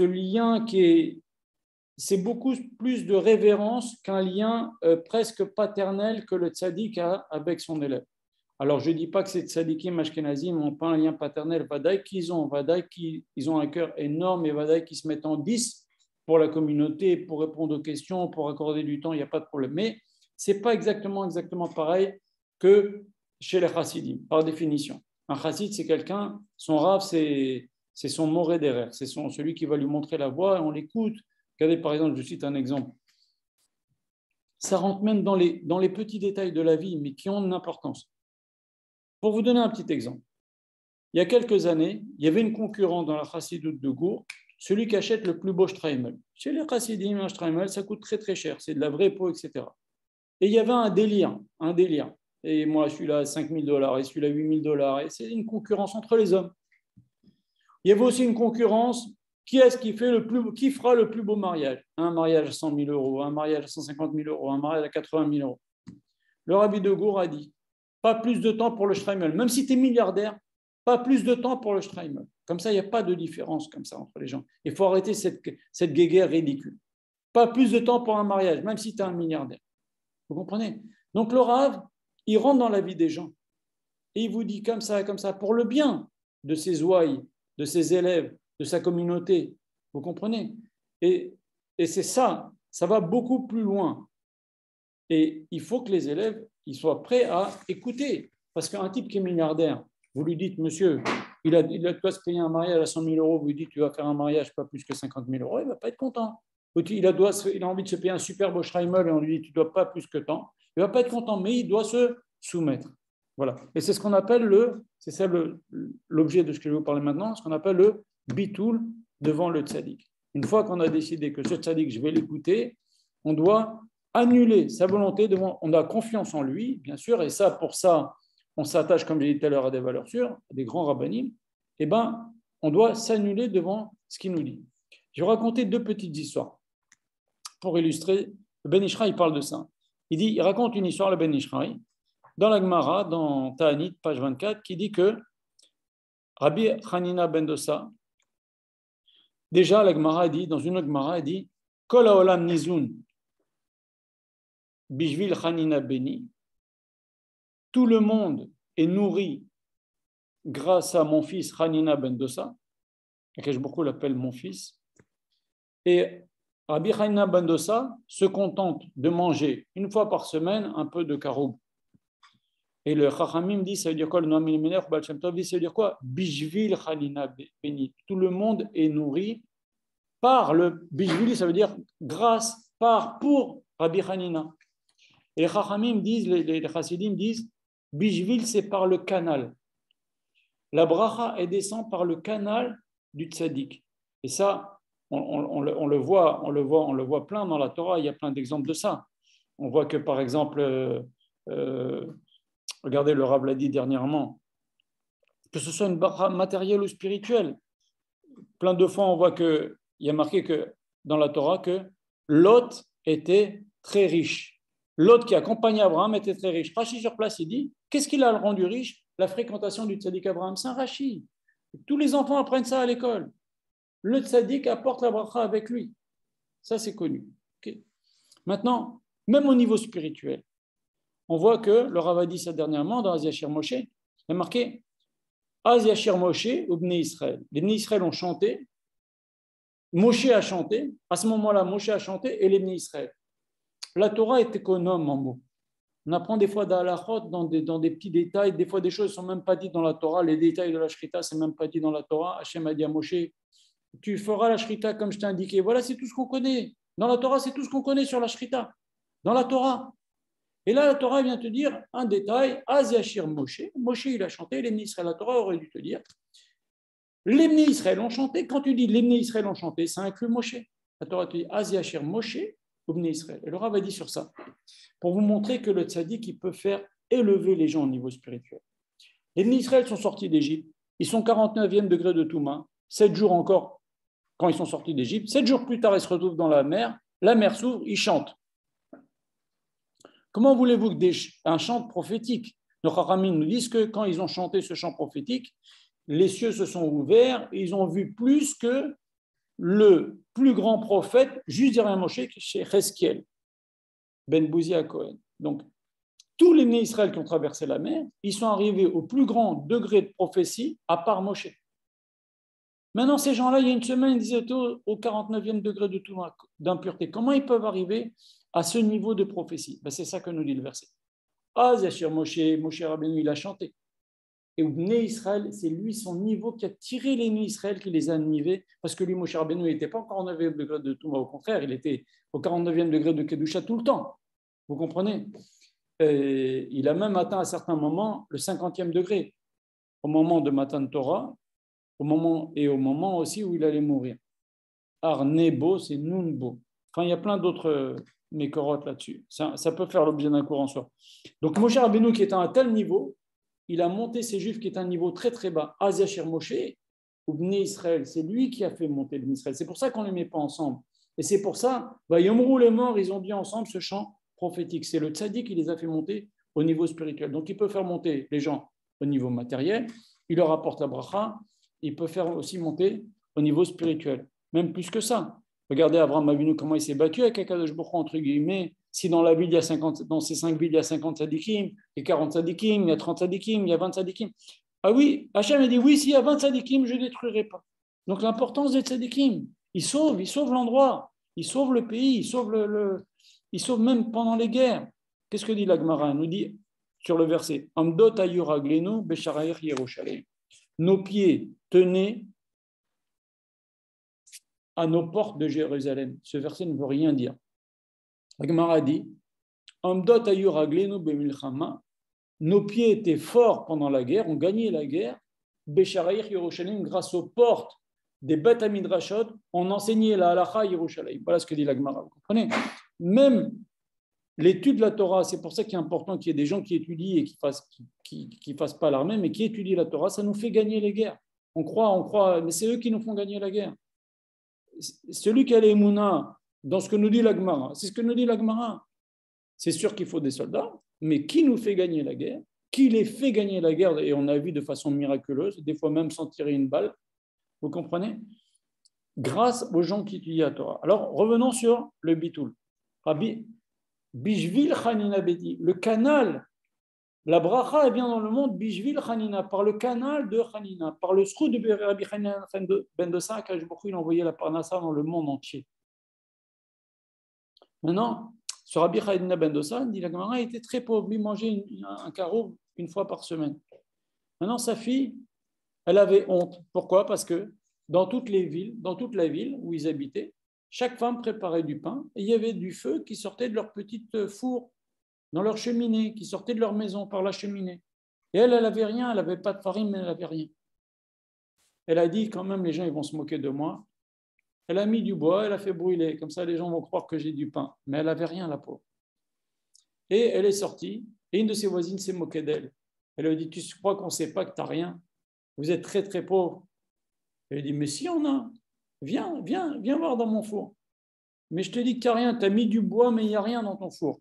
lien qui est... C'est beaucoup plus de révérence qu'un lien presque paternel que le tzaddik a avec son élève. Alors, je ne dis pas que ces tzaddikim ashkenazim n'ont pas un lien paternel. Vadaï qu'ils ont un cœur énorme et vadaï qui se mettent en 10 pour la communauté, pour répondre aux questions, pour accorder du temps, il n'y a pas de problème. Mais ce n'est pas exactement pareil que chez les chassidim, par définition. Un chassid, c'est quelqu'un, son rav, c'est son moré derrière, c'est celui qui va lui montrer la voie et on l'écoute. Regardez, par exemple, je cite un exemple. Ça rentre même dans les petits détails de la vie, mais qui ont de l'importance. Pour vous donner un petit exemple, il y a quelques années, il y avait une concurrente dans la chassidoute de Gour, celui qui achète le plus beau shtreimel. Chez les chassidim, un shtreimel, ça coûte très très cher, c'est de la vraie peau, etc. Et il y avait un délire. Et moi, je suis là à $5,000 et celui-là à $8,000. Et c'est une concurrence entre les hommes. Il y avait aussi une concurrence. Qui est-ce qui fera le plus beau mariage? Un mariage à 100 000 euros, un mariage à 150 000 euros, un mariage à 80 000 euros. Le Rabbi de Gour a dit, pas plus de temps pour le shtreimel. Même si tu es milliardaire, pas plus de temps pour le shtreimel. Comme ça, il n'y a pas de différence comme ça entre les gens. Il faut arrêter cette guéguerre ridicule. Pas plus de temps pour un mariage, même si tu es un milliardaire. Vous comprenez? Donc le Rav, il rentre dans la vie des gens et il vous dit comme ça, pour le bien de ses ouailles, de ses élèves, de sa communauté. Vous comprenez? Et c'est ça va beaucoup plus loin. Et il faut que les élèves ils soient prêts à écouter. Parce qu'un type qui est milliardaire, vous lui dites, monsieur, il a de quoi se payer un mariage à 100 000 euros, vous lui dites, tu vas faire un mariage pas plus que 50 000 euros, il ne va pas être content. Il a envie de se payer un super beau shtreimel et on lui dit, tu ne dois pas plus que tant. Il ne va pas être content, mais il doit se soumettre. Voilà. Et c'est ce qu'on appelle c'est ça l'objet de ce que je vais vous parler maintenant, ce qu'on appelle le bitoul devant le tzaddik. Une fois qu'on a décidé que ce tzaddik, je vais l'écouter, on doit annuler sa volonté, on a confiance en lui, bien sûr, et ça, pour ça, on s'attache, comme j'ai dit tout à l'heure, à des valeurs sûres, à des grands rabbinim, eh bien, on doit s'annuler devant ce qu'il nous dit. Je vais raconter deux petites histoires pour illustrer. Le Ben Ishraï, il parle de ça. Il raconte une histoire, le Ben Ishraï, dans la Gemara, dans Ta'anit, page 24, qui dit que Rabbi Hanina ben Dosa, déjà la Gemara dit, dans une autre Gemara, elle dit Kol haolam nizun bishvil Hanina beni, tout le monde est nourri grâce à mon fils Hanina ben Dosa, Akash beaucoup l'appelle mon fils, et Rabbi Hanina ben Dosa se contente de manger une fois par semaine un peu de caroub. Et le Chachamim dit, ça veut dire quoi? Le Noam Elimelech, Baal Shem Tov dit, ça veut dire quoi? Bishvil Hanina beni. Tout le monde est nourri par le Bishvil, ça veut dire grâce, pour Rabbi Hanina. Et les Chachamim disent, les Chassidim disent, Bishvil, c'est par le canal. La bracha, elle descend par le canal du tzaddik. Et ça, on le voit plein dans la Torah. Il y a plein d'exemples de ça. On voit que, par exemple, regardez, le Rav l'a dit dernièrement, que ce soit une bracha matérielle ou spirituelle. Plein de fois, on voit qu'il y a marqué que, dans la Torah que Lot était très riche. Lot qui accompagnait Abraham était très riche. Rashi sur place, il dit, qu'est-ce qui l'a rendu riche? La fréquentation du tzaddik Abraham. C'est un Rashi. Tous les enfants apprennent ça à l'école. Le tzaddik apporte la bracha avec lui. Ça, c'est connu. Okay. Maintenant, même au niveau spirituel, on voit que le Rav a dit ça dernièrement dans Az Yashir Moshe, il a marqué Az Yashir Moshe ou Bnei Israël. Les Bnei Israël ont chanté, Moshe a chanté, à ce moment-là, Moshe a chanté et les Bnei Israël. La Torah est économe en mots. On apprend des fois d'Halachot dans des petits détails, des fois des choses ne sont même pas dites dans la Torah, les détails de la Shrita, ce n'est même pas dit dans la Torah. Hachem a dit à Moshe, tu feras la Shrita comme je t'ai indiqué. Voilà, c'est tout ce qu'on connaît. Dans la Torah, c'est tout ce qu'on connaît sur la Shrita. Dans la Torah. Et là, la Torah vient te dire un détail, Az Yashir Moshe. Moshe, il a chanté, les Bnei Israël. La Torah aurait dû te dire, les Bnei Israël ont chanté. Quand tu dis les Bnei Israël ont chanté, ça inclut Moshe. La Torah te dit Az Yashir Moshe ou Bnei Israël. Et le Rav a dit sur ça, pour vous montrer que le tzaddik, il peut faire élever les gens au niveau spirituel. Les Bnei Israël sont sortis d'Égypte, ils sont 49e degré de Touma, 7 jours encore quand ils sont sortis d'Égypte, 7 jours plus tard, ils se retrouvent dans la mer s'ouvre, ils chantent. Comment voulez-vous qu'un chant prophétique? Nos Chachamim nous disent que quand ils ont chanté ce chant prophétique, les cieux se sont ouverts et ils ont vu plus que le plus grand prophète, juste derrière Moshe, chez Chesquiel, Ben Bouzi à Cohen. Donc, tous les Bnei Israël qui ont traversé la mer, ils sont arrivés au plus grand degré de prophétie, à part Moshe. Maintenant, ces gens-là, il y a une semaine, ils étaient au 49e degré d'impureté. Comment ils peuvent arriver à ce niveau de prophétie? Ben, c'est ça que nous dit le verset. Ah, Yashir Moshe Rabbeinu, il a chanté. Et Bnei Israël, c'est lui, son niveau, qui a tiré les Bnei Israël, qui les a animés, parce que lui, Moshe Rabbeinu, il n'était pas au 49e degré de Touma, au contraire, il était au 49e degré de Kedusha tout le temps. Vous comprenez? Et il a même atteint à certains moments le 50e degré, au moment de Matan Torah, au moment aussi où il allait mourir. Arnebo, c'est Nunbo. Enfin, il y a plein d'autres mécorotes là-dessus. Ça peut faire l'objet d'un cours en soi. Donc, Moshe Rabbeinu, qui est à un tel niveau, il a monté ces Juifs qui est à un niveau très très bas. Az Yashir Moshe ou Bnei Israël, c'est lui qui a fait monter Bnei Israël. C'est pour ça qu'on ne les met pas ensemble. Et c'est pour ça, Yomrou les morts, ils ont dit ensemble ce chant prophétique. C'est le tzaddik qui les a fait monter au niveau spirituel. Donc il peut faire monter les gens au niveau matériel, il leur apporte la bracha, il peut faire aussi monter au niveau spirituel. Même plus que ça. Regardez Abraham Avinu, comment il s'est battu avec Akadosh Baruch Hu, entre guillemets. Si dans la ville, il y a 50, dans ces 5 villes, il y a 50 tzadikim, il y a 40 tzadikim, il y a 30 tzadikim, il y a 20 tzadikim. Ah oui, Hachem a dit, oui, s'il y a 20 tzadikim, je ne détruirai pas. Donc l'importance des tzadikim, ils sauvent l'endroit, ils sauvent le pays, ils sauvent même pendant les guerres. Qu'est-ce que dit la Gemara? Elle nous dit sur le verset, Amdot ayuraglenu besharayer Yerushalem. Nos pieds tenaient à nos portes de Jérusalem. Ce verset ne veut rien dire. La Gemara dit, Amdot ayuraglenu bemilchama. Nos pieds étaient forts pendant la guerre, on gagnait la guerre, Bécharaïr Yerushalayim, grâce aux portes des Beth Midrashot, on enseignait la halacha à Yerushalayim. Voilà ce que dit la Gemara. Vous comprenez? Même l'étude de la Torah, c'est pour ça qu'il est important qu'il y ait des gens qui étudient et qui fassent pas l'armée, mais qui étudient la Torah, ça nous fait gagner les guerres. On croit, mais c'est eux qui nous font gagner la guerre. Celui qui a les Mouna dans ce que nous dit la Gemara, c'est ce que nous dit la Gemara. C'est sûr qu'il faut des soldats, mais qui nous fait gagner la guerre? Qui les fait gagner la guerre? Et on a vu de façon miraculeuse, des fois même sans tirer une balle. Vous comprenez? Grâce aux gens qui étudient la Torah. Alors, revenons sur le bitoul. Rabbi Bishvil Chanina Beti, le canal, la bracha vient dans le monde Bishvil Chanina, par le canal de Chanina, par le sroud de Rabbi Chanina ben Dosa, il a envoyé la parnassa dans le monde entier. Maintenant, ce Rabbi Chanina ben Dosa, dit la Gemara, était très pauvre, lui mangeait un carreau une fois par semaine. Maintenant, sa fille, elle avait honte. Pourquoi? Parce que dans toute la ville où ils habitaient, chaque femme préparait du pain et il y avait du feu qui sortait de leur petite four, dans leur cheminée, qui sortait de leur maison par la cheminée. Et elle n'avait rien, elle n'avait pas de farine, mais elle n'avait rien. Elle a dit, quand même, les gens ils vont se moquer de moi. Elle a mis du bois, elle a fait brûler, comme ça les gens vont croire que j'ai du pain. Mais elle n'avait rien, la pauvre. Et elle est sortie, et une de ses voisines s'est moquée d'elle. Elle lui a dit, tu crois qu'on ne sait pas que tu n'as rien? Vous êtes très, très pauvre. Elle lui a dit, mais si on a, viens voir dans mon four. Mais je te dis que tu n'as rien, tu as mis du bois, mais il n'y a rien dans ton four.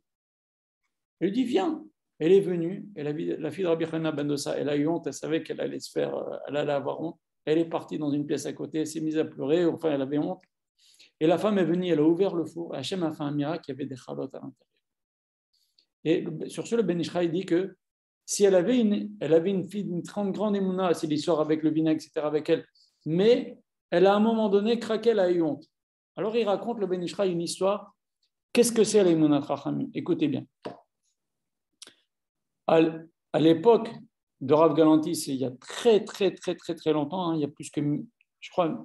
Elle lui dit, viens. Elle est venue, et la fille de Rabbi Chanina ben Dosa, elle a eu honte, elle savait qu'elle allait elle allait avoir honte. Elle est partie dans une pièce à côté, elle s'est mise à pleurer, enfin elle avait honte. Et la femme est venue, elle a ouvert le four, et Hachem a fait un miracle, il y avait des chalotes à l'intérieur. Et sur ce, le Ben Ish Chai dit que si elle avait une fille d'une grande émouna, c'est l'histoire avec le vinaigre, etc., avec elle, mais elle a à un moment donné craqué, elle a eu honte. Alors il raconte le Ben Ish Chai une histoire. Qu'est-ce que c'est l'émouna Chachamim? Écoutez bien. À l'époque de Rav Galanti, c'est il y a très longtemps, hein, il y a je crois,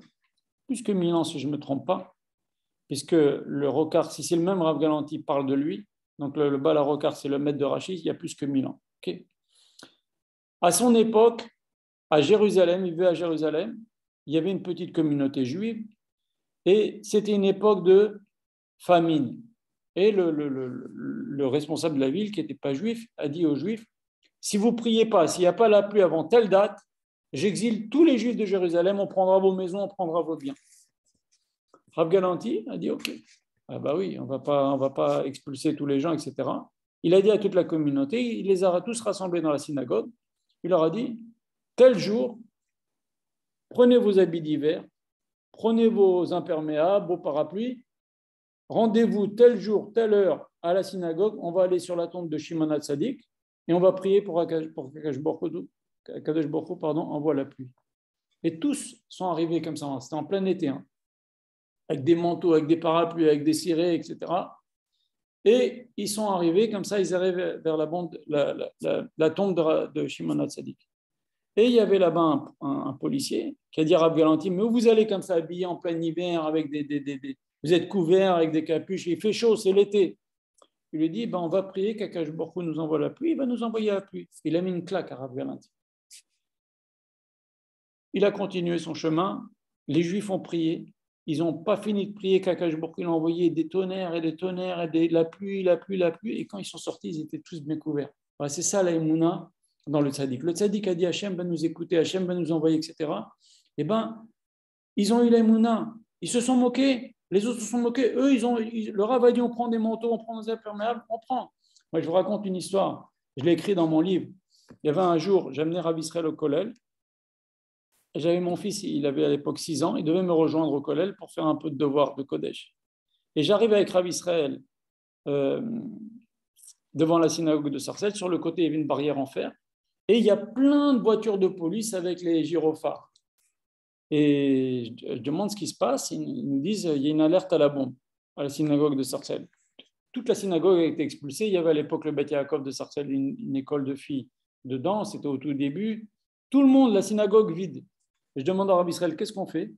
plus que 1000 ans si je ne me trompe pas, puisque le Rokar, si c'est le même Rav Galanti, parle de lui, donc le Bala Rokar, c'est le maître de Rachid, il y a plus que 1000 ans. Okay. À son époque, à Jérusalem, il vivait à Jérusalem, il y avait une petite communauté juive, et c'était une époque de famine. Et le responsable de la ville, qui n'était pas juif, a dit aux juifs, si vous ne priez pas, s'il n'y a pas la pluie avant telle date, j'exile tous les juifs de Jérusalem, on prendra vos maisons, on prendra vos biens. Rav Galanti a dit, ok, ah bah oui, on va pas expulser tous les gens, etc. Il a dit à toute la communauté, il les a tous rassemblés dans la synagogue, il leur a dit, tel jour, prenez vos habits d'hiver, prenez vos imperméables, vos parapluies, rendez-vous tel jour, telle heure à la synagogue, on va aller sur la tombe de Shimon HaTzadik et on va prier pour qu'Akadosh Baruch Hu envoie la pluie. Et tous sont arrivés comme ça, c'était en plein été, hein, avec des manteaux, avec des parapluies, avec des cirés, etc. Et ils sont arrivés comme ça, ils arrivent vers la tombe de Shimon HaTzadik. Et il y avait là-bas un policier qui a dit à Rav Galanti, mais où vous allez comme ça, habillé en plein hiver, avec vous êtes couverts avec des capuches, il fait chaud, c'est l'été. Il lui dit, on va prier qu'Akadosh Baruch Hu nous envoie la pluie, il va nous envoyer la pluie. Il a mis une claque à Rav Galanti. Il a continué son chemin, les Juifs ont prié, ils n'ont pas fini de prier qu'Akadosh Baruch Hu a envoyé des tonnerres et des tonnerres, et la pluie, et quand ils sont sortis, ils étaient tous bien couverts. Voilà, c'est ça la Emouna dans le tzaddik. Le tzaddik a dit Hachem va nous écouter, Hachem va nous envoyer, etc. Eh bien, ils ont eu la Emouna, ils se sont moqués. Les autres se sont moqués. Eux, le Rav a dit on prend des manteaux, on prend des imperméables, on prend. Moi, je vous raconte une histoire. Je l'ai écrit dans mon livre. Il y avait un jour, j'amenais Rav Israël au Kollel. J'avais mon fils, il avait à l'époque 6 ans. Il devait me rejoindre au Kollel pour faire un peu de devoir de Kodesh. Et j'arrive avec Rav Israël devant la synagogue de Sarcelles. Sur le côté, il y avait une barrière en fer. Et il y a plein de voitures de police avec les gyrophares. Et je demande ce qui se passe. Ils me disent il y a une alerte à la bombe à la synagogue de Sarcelles. Toute la synagogue a été expulsée. Il y avait à l'époque le Beth Yaakov de Sarcelles, une école de filles dedans. C'était au tout début. Tout le monde, la synagogue vide. Et je demande à Rabbi Israël qu'est-ce qu'on fait?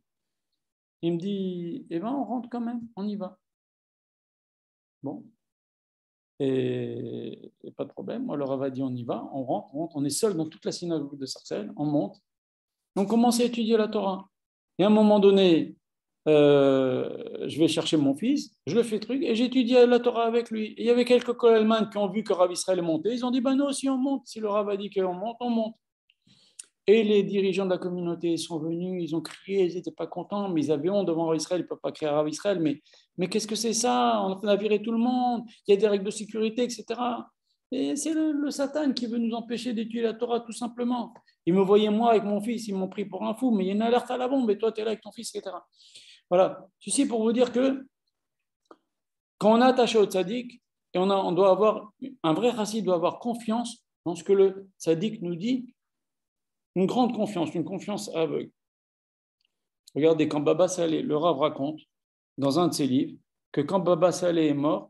Il me dit on rentre quand même, on y va. Bon. Et pas de problème. Moi, le Rav a dit on y va, on rentre. On est seul dans toute la synagogue de Sarcelles, on monte. On commence à étudier la Torah. Et à un moment donné, je vais chercher mon fils, je le fais truc, et j'étudie la Torah avec lui. Et il y avait quelques Kohelman qui ont vu que Rav Israël est monté. Ils ont dit, ben nous aussi on monte. Si le Rav a dit qu'on monte, on monte. Et les dirigeants de la communauté sont venus, ils ont crié, ils n'étaient pas contents, mais ils avaient honte devant Rav Israël, ils ne peuvent pas crier à Rav Israël, mais qu'est-ce que c'est ça? On a viré tout le monde, il y a des règles de sécurité, etc. Et c'est le Satan qui veut nous empêcher d'étudier la Torah, tout simplement. Ils me voyaient, moi, avec mon fils, ils m'ont pris pour un fou, mais il y a une alerte à la bombe, et toi, tu es là avec ton fils, etc. Voilà. Ceci pour vous dire que quand on est attaché au tzaddik, et on doit avoir, un vrai chassid doit avoir confiance dans ce que le tzaddik nous dit, une grande confiance, une confiance aveugle. Regardez, quand Baba Saleh, le Rav raconte dans un de ses livres que quand Baba Saleh est mort,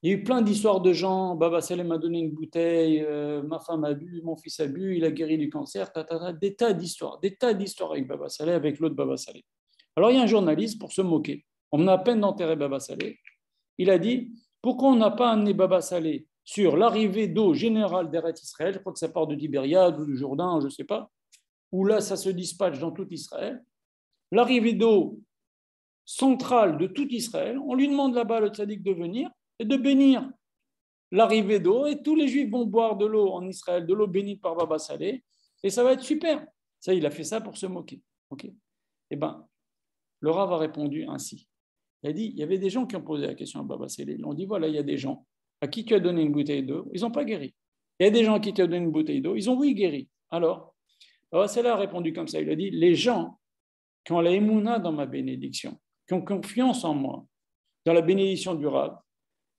il y a eu plein d'histoires de gens. Baba Saleh m'a donné une bouteille, ma femme a bu, mon fils a bu, il a guéri du cancer, des tas d'histoires avec Baba Saleh, avec l'autre Baba Saleh. Alors il y a un journaliste, pour se moquer, on a à peine d'enterrer Baba Saleh, il a dit pourquoi on n'a pas amené Baba Saleh sur l'arrivée d'eau générale d'Eretz Israël, je crois que ça part de Tibériade ou du Jourdain, je ne sais pas, où là ça se dispatche dans tout Israël, l'arrivée d'eau centrale de tout Israël, on lui demande là-bas le tzaddik de venir et de bénir l'arrivée d'eau, et tous les juifs vont boire de l'eau en Israël, de l'eau bénite par Baba Saleh, et ça va être super. Ça, il a fait ça pour se moquer. Okay. Eh bien, le Rav a répondu ainsi. Il a dit, il y avait des gens qui ont posé la question à Baba Saleh. Ils ont dit, voilà, il y a des gens à qui tu as donné une bouteille d'eau, ils n'ont pas guéri. Il y a des gens à qui tu as donné une bouteille d'eau, ils ont oui guéri. Alors, Baba Saleh a répondu comme ça. Il a dit, les gens qui ont la émouna dans ma bénédiction, qui ont confiance en moi, dans la bénédiction du Rav,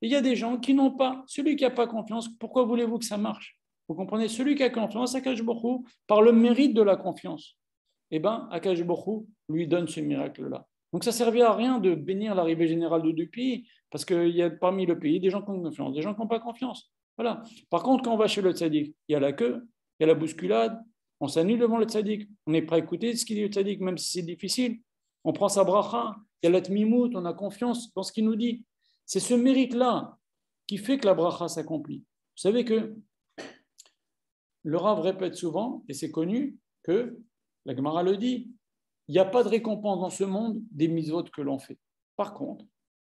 et il y a des gens qui n'ont pas. Celui qui n'a pas confiance, pourquoi voulez-vous que ça marche? Vous comprenez? Celui qui a confiance, Akash Borou, par le mérite de la confiance, eh bien, Akash Borou lui donne ce miracle-là. Donc, ça ne servit à rien de bénir l'arrivée générale de deux pays, parce qu'il y a parmi le pays des gens qui ont confiance, des gens qui n'ont pas confiance. Voilà. Par contre, quand on va chez le tzaddik, il y a la queue, il y a la bousculade, on s'annule devant le tzaddik, on est prêt à écouter ce qu'il dit le tzaddik, même si c'est difficile. On prend sa bracha, il y a la tmimout, on a confiance dans ce qu'il nous dit. C'est ce mérite-là qui fait que la bracha s'accomplit. Vous savez que le Rav répète souvent, et c'est connu, que la Gemara le dit, il n'y a pas de récompense dans ce monde des mitzvot que l'on fait. Par contre,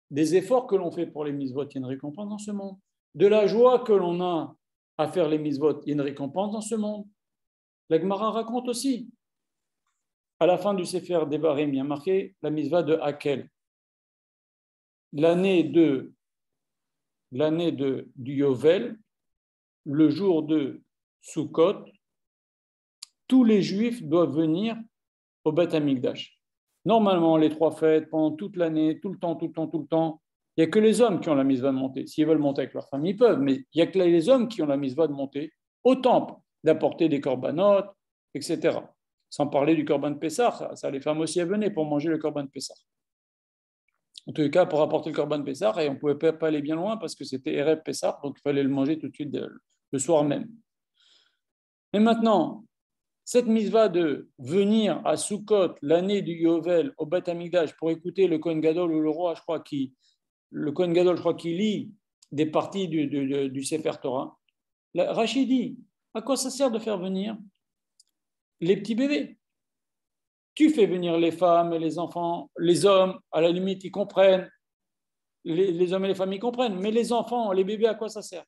des efforts que l'on fait pour les mitzvot, il y a une récompense dans ce monde. De la joie que l'on a à faire les mitzvot, il y a une récompense dans ce monde. La Gemara raconte aussi, à la fin du Sefer Devarim, il y a marqué la mitzvah de Hakel. L'année du Yovel, le jour de Sukkot, tous les Juifs doivent venir au Beth Amikdash. Normalement, les trois fêtes, pendant toute l'année, tout le temps, il n'y a que les hommes qui ont la mitzvah de monter. S'ils veulent monter avec leur famille, ils peuvent, mais il n'y a que les hommes qui ont la mitzvah de monter au temple, d'apporter des corbanotes, etc. Sans parler du korban de Pessah, ça, les femmes aussi venaient pour manger le korban de Pessah. En tous les cas, pour apporter le korban Pessah, et on ne pouvait pas aller bien loin parce que c'était Erev Pessah, donc il fallait le manger tout de suite le soir même. Mais maintenant, cette mitzvah de venir à Sukkot, l'année du Yovel, au Beth Amikdash, pour écouter le Kohen Gadol ou le roi, le Kohen Gadol, je crois, qui lit des parties du Sefer Torah, Rachid dit, à quoi ça sert de faire venir les petits bébés? Tu fais venir les femmes et les enfants, les hommes, à la limite, ils comprennent, les hommes et les femmes, ils comprennent, mais les enfants, les bébés, à quoi ça sert?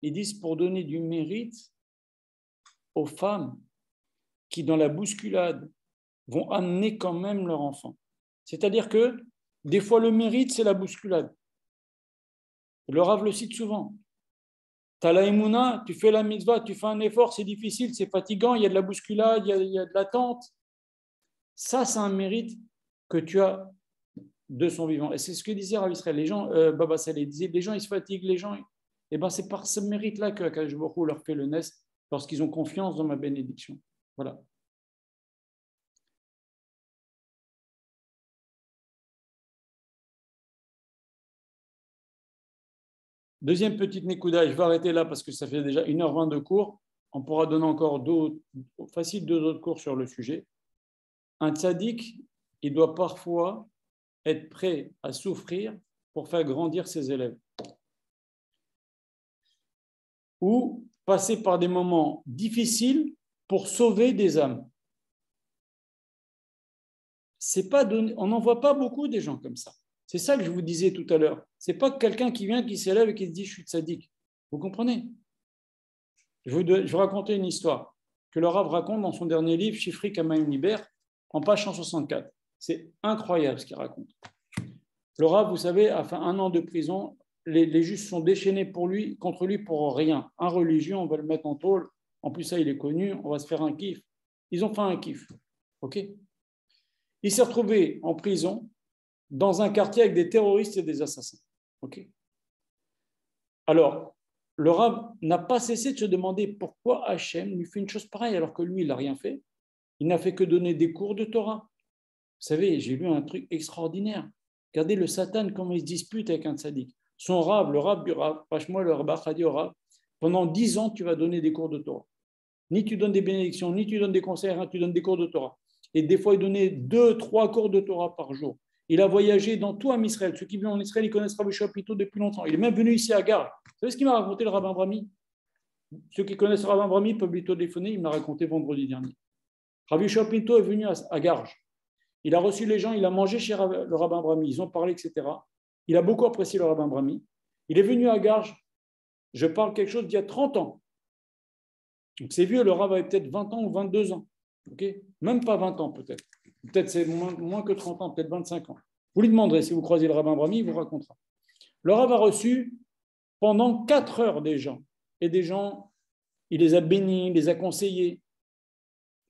Ils disent pour donner du mérite aux femmes qui, dans la bousculade, vont amener quand même leur enfant. C'est-à-dire que, des fois, le mérite, c'est la bousculade. Le Rav le cite souvent. Tu as la émouna, tu fais la mitzvah, tu fais un effort, c'est difficile, c'est fatigant, il y a de la bousculade, il y a de l'attente. Ça, c'est un mérite que tu as de son vivant. Et c'est ce que disait Rav Israël. Les gens, Baba Saleh disait, les gens, ils se fatiguent, les gens. Et ben, c'est par ce mérite-là que Akadosh Baruch Hu leur fait le nes lorsqu'ils ont confiance dans ma bénédiction. Voilà. Deuxième petite Nekuda, je vais arrêter là parce que ça fait déjà 1h20 de cours. On pourra donner encore facile 2 autres cours sur le sujet. Un tzaddik, il doit parfois être prêt à souffrir pour faire grandir ses élèves. Ou passer par des moments difficiles pour sauver des âmes. c'est pas donné, on n'en voit pas beaucoup des gens comme ça. C'est ça que je vous disais tout à l'heure. C'est pas quelqu'un qui vient, qui s'élève et qui se dit je suis tzaddik. Vous comprenez? Je vais vous raconter une histoire que le Rav raconte dans son dernier livre, Shifri Kamayim Liber, en page 164. C'est incroyable ce qu'il raconte. Le Rav, vous savez, a fait 1 an de prison. Les Juifs sont déchaînés contre lui pour rien. Un religieux, on va le mettre en tôle. En plus, ça, il est connu, on va se faire un kiff. Ils ont fait un kiff. OK? Il s'est retrouvé en prison dans un quartier avec des terroristes et des assassins. OK? Alors, le Rav n'a pas cessé de se demander pourquoi Hachem lui fait une chose pareille alors que lui, il n'a rien fait. Il n'a fait que donner des cours de Torah. Vous savez, j'ai lu un truc extraordinaire. Regardez le Satan, comment il se dispute avec un tzaddik. Son Rav, le Rav du Rav, franchement, le Rav a dit au Rav, pendant 10 ans, tu vas donner des cours de Torah. Ni tu donnes des bénédictions, ni tu donnes des conseils, tu donnes des cours de Torah. Et des fois, il donnait 2-3 cours de Torah par jour. Il a voyagé dans tout Israël. Ceux qui vivent en Israël, ils connaissent Rabbi Shapito depuis longtemps. Il est même venu ici à Garges. Vous savez ce qu'il m'a raconté, le rabbin Brahmi? Ceux qui connaissent le rabbin Brahmi peuvent lui téléphoner. Il m'a raconté vendredi dernier. Rabbi Shapito est venu à Garges. Il a reçu les gens, il a mangé chez le rabbin Brahmi. Ils ont parlé, etc. Il a beaucoup apprécié le rabbin Brahmi. Il est venu à Garges. Je parle quelque chose d'il y a 30 ans. Donc c'est vieux, le rabbin avait peut-être 20 ans ou 22 ans. Okay, même pas 20 ans peut-être. Peut-être c'est moins que 30 ans, peut-être 25 ans. Vous lui demanderez, si vous croisez le rabbin Brahmi, il vous racontera. Le rabbin a reçu pendant 4 heures des gens. Et des gens, il les a bénis, il les a conseillés.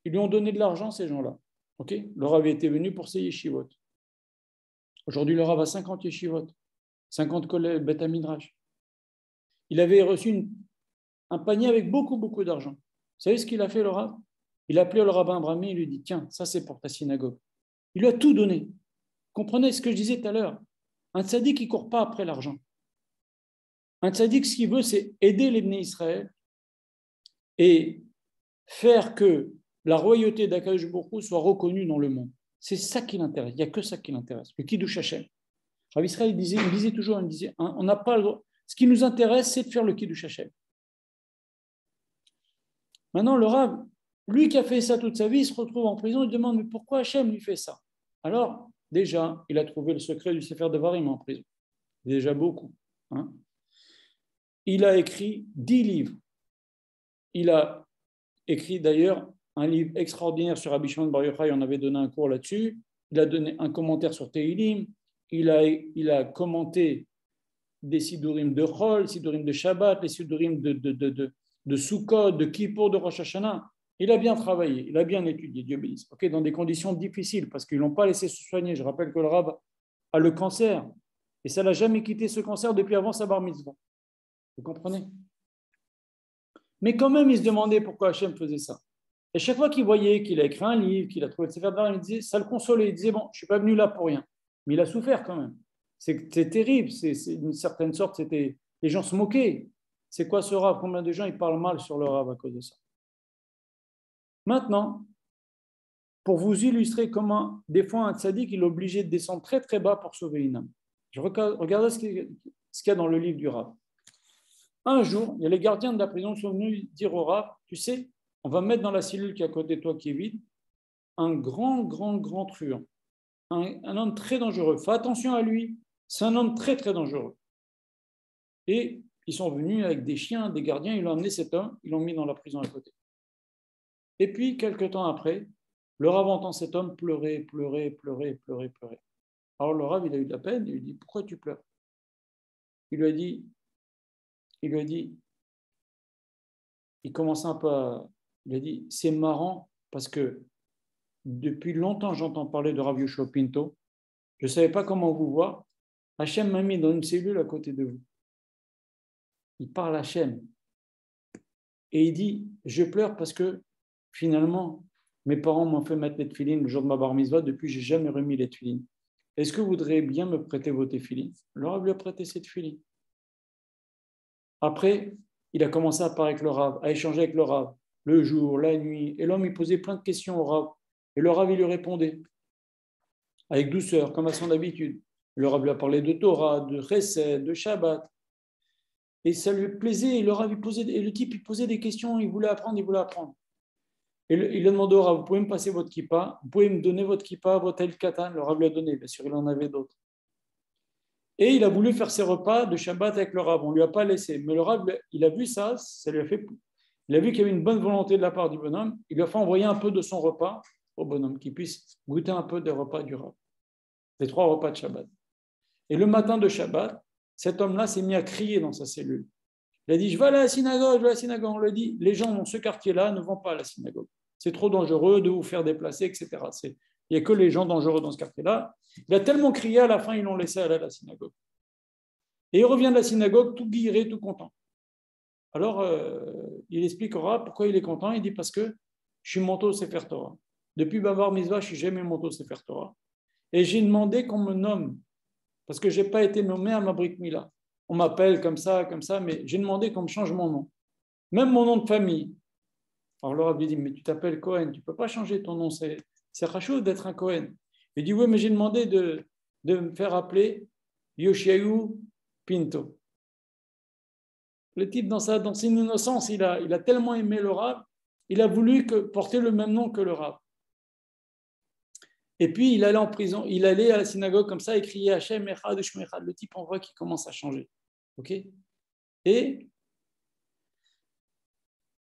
Ils lui ont donné de l'argent, ces gens-là. Okay, le rabbin était venu pour ses yeshivot. Aujourd'hui, le rabbin a 50 yeshivot, 50 collègues, Beth Midrash. Il avait reçu un panier avec beaucoup, beaucoup d'argent. Vous savez ce qu'il a fait, le rabbin? Il a appelé le rabbin Brahmi et lui dit, tiens, ça c'est pour ta synagogue. Il lui a tout donné. Comprenez ce que je disais tout à l'heure. Un tzaddik qui ne court pas après l'argent. Un tzaddik, ce qu'il veut, c'est aider les Bnei Israël et faire que la royauté d'Akadosh Baruch Hu soit reconnue dans le monde. C'est ça qui l'intéresse. Il n'y a que ça qui l'intéresse. Le Kiddush Hashem. Rabbi Israël il disait toujours, on n'a pas le droit. Ce qui nous intéresse, c'est de faire le Kiddush Hashem. Maintenant, le Rav, lui qui a fait ça toute sa vie, il se retrouve en prison, il demande mais pourquoi Hachem lui fait ça? Alors, déjà, il a trouvé le secret du Sefer Devarim en prison. Déjà beaucoup. Hein? Il a écrit 10 livres. Il a écrit d'ailleurs un livre extraordinaire sur Rabbi Shimon Bar Yochai, on avait donné un cours là-dessus. Il a donné un commentaire sur Tehilim. Il a commenté des Sidurim de Chol, Sidurim de Shabbat, les Sidurim de Sukkot, de Kippour, de Rosh Hashanah. Il a bien travaillé, il a bien étudié, Dieu bénisse. Okay, dans des conditions difficiles, parce qu'ils ne l'ont pas laissé se soigner. Je rappelle que le Rav a le cancer, et ça n'a jamais quitté ce cancer depuis avant sa bar mitzvah. Vous comprenez? Mais quand même, il se demandait pourquoi Hachem faisait ça. Et chaque fois qu'il voyait qu'il a écrit un livre, qu'il a trouvé le Sefer Devarim, il disait, ça le consolait. Il disait, bon, je ne suis pas venu là pour rien. Mais il a souffert quand même. C'est terrible. C'est d'une certaine sorte, les gens se moquaient. C'est quoi ce Rav? Combien de gens ils parlent mal sur le Rav à cause de ça? Maintenant, pour vous illustrer comment, des fois, un tzaddik, il est obligé de descendre très très bas pour sauver une âme. Regardez ce qu'il y a dans le livre du Rav. Un jour, il y a les gardiens de la prison qui sont venus dire au Rav, tu sais, on va mettre dans la cellule qui est à côté de toi, qui est vide, un grand truand. Un homme très dangereux. Fais attention à lui, c'est un homme très très dangereux. Et ils sont venus avec des chiens, des gardiens, ils l'ont amené cet homme, ils l'ont mis dans la prison à côté. Et puis, quelques temps après, le Rav entend cet homme pleurer. Alors le Rav, il a eu de la peine, il lui dit, pourquoi tu pleures? Il lui a dit, il commence un peu il a dit, c'est marrant parce que depuis longtemps, j'entends parler de Rav Yoshua Pinto, je ne savais pas comment vous voir, Hachem m'a mis dans une cellule à côté de vous. Il parle à Hachem. Et il dit, je pleure parce que finalement, mes parents m'ont fait mettre les tefilines le jour de ma bar mitzvah, depuis je n'ai jamais remis les tefilines. Est-ce que vous voudriez bien me prêter vos tefilines? Le Rav lui a prêté ses tefilines. Après, il a commencé à parler avec le Rav, à échanger avec le Rav, le jour, la nuit. Et l'homme, il posait plein de questions au Rav. Et le Rav, il lui répondait avec douceur, comme à son habitude. Le Rav lui a parlé de Torah, de Chesed, de Shabbat. Et ça lui plaisait. Et le Rav, et le type, il posait des questions, il voulait apprendre. Et il a demandé au Rav, vous pouvez me passer votre kippa, vous pouvez me donner votre kippa, votre el katan. Le Rav lui a donné, bien sûr, il en avait d'autres. Et il a voulu faire ses repas de Shabbat avec le Rav. On ne lui a pas laissé. Mais le Rav, il a vu ça, ça lui a fait. Il a vu qu'il y avait une bonne volonté de la part du bonhomme. Il lui a fait envoyer un peu de son repas au bonhomme, qu'il puisse goûter un peu des repas du Rav, des 3 repas de Shabbat. Et le matin de Shabbat, cet homme-là s'est mis à crier dans sa cellule. Il a dit, je vais à la synagogue, je vais à la synagogue. On lui a dit, les gens dans ce quartier-là ne vont pas à la synagogue. C'est trop dangereux de vous faire déplacer, etc. Il n'y a que les gens dangereux dans ce quartier-là. Il a tellement crié, à la fin, ils l'ont laissé aller à la synagogue. Et il revient de la synagogue tout guiré, tout content. Alors, il explique au Rav pourquoi il est content. Il dit, parce que je suis monté au Sefer Torah. Depuis Bavar Mitzvah, je ne suis jamais monté au Sefer Torah. Et j'ai demandé qu'on me nomme, parce que je n'ai pas été nommé à ma Brit Mila. On m'appelle comme ça, mais j'ai demandé qu'on me change mon nom. Même mon nom de famille. Alors le Rav lui dit, mais tu t'appelles Cohen, tu ne peux pas changer ton nom, c'est rachou d'être un Cohen. Il dit, oui, mais j'ai demandé de me faire appeler Yoshiahu Pinto. Le type, dans son innocence, il a tellement aimé le Rav, il a voulu porter le même nom que le Rav. Et puis, il allait en prison, il allait à la synagogue comme ça et criait Hachem Echad Shmechad. Le type, on voit qu'il commence à changer. Okay, et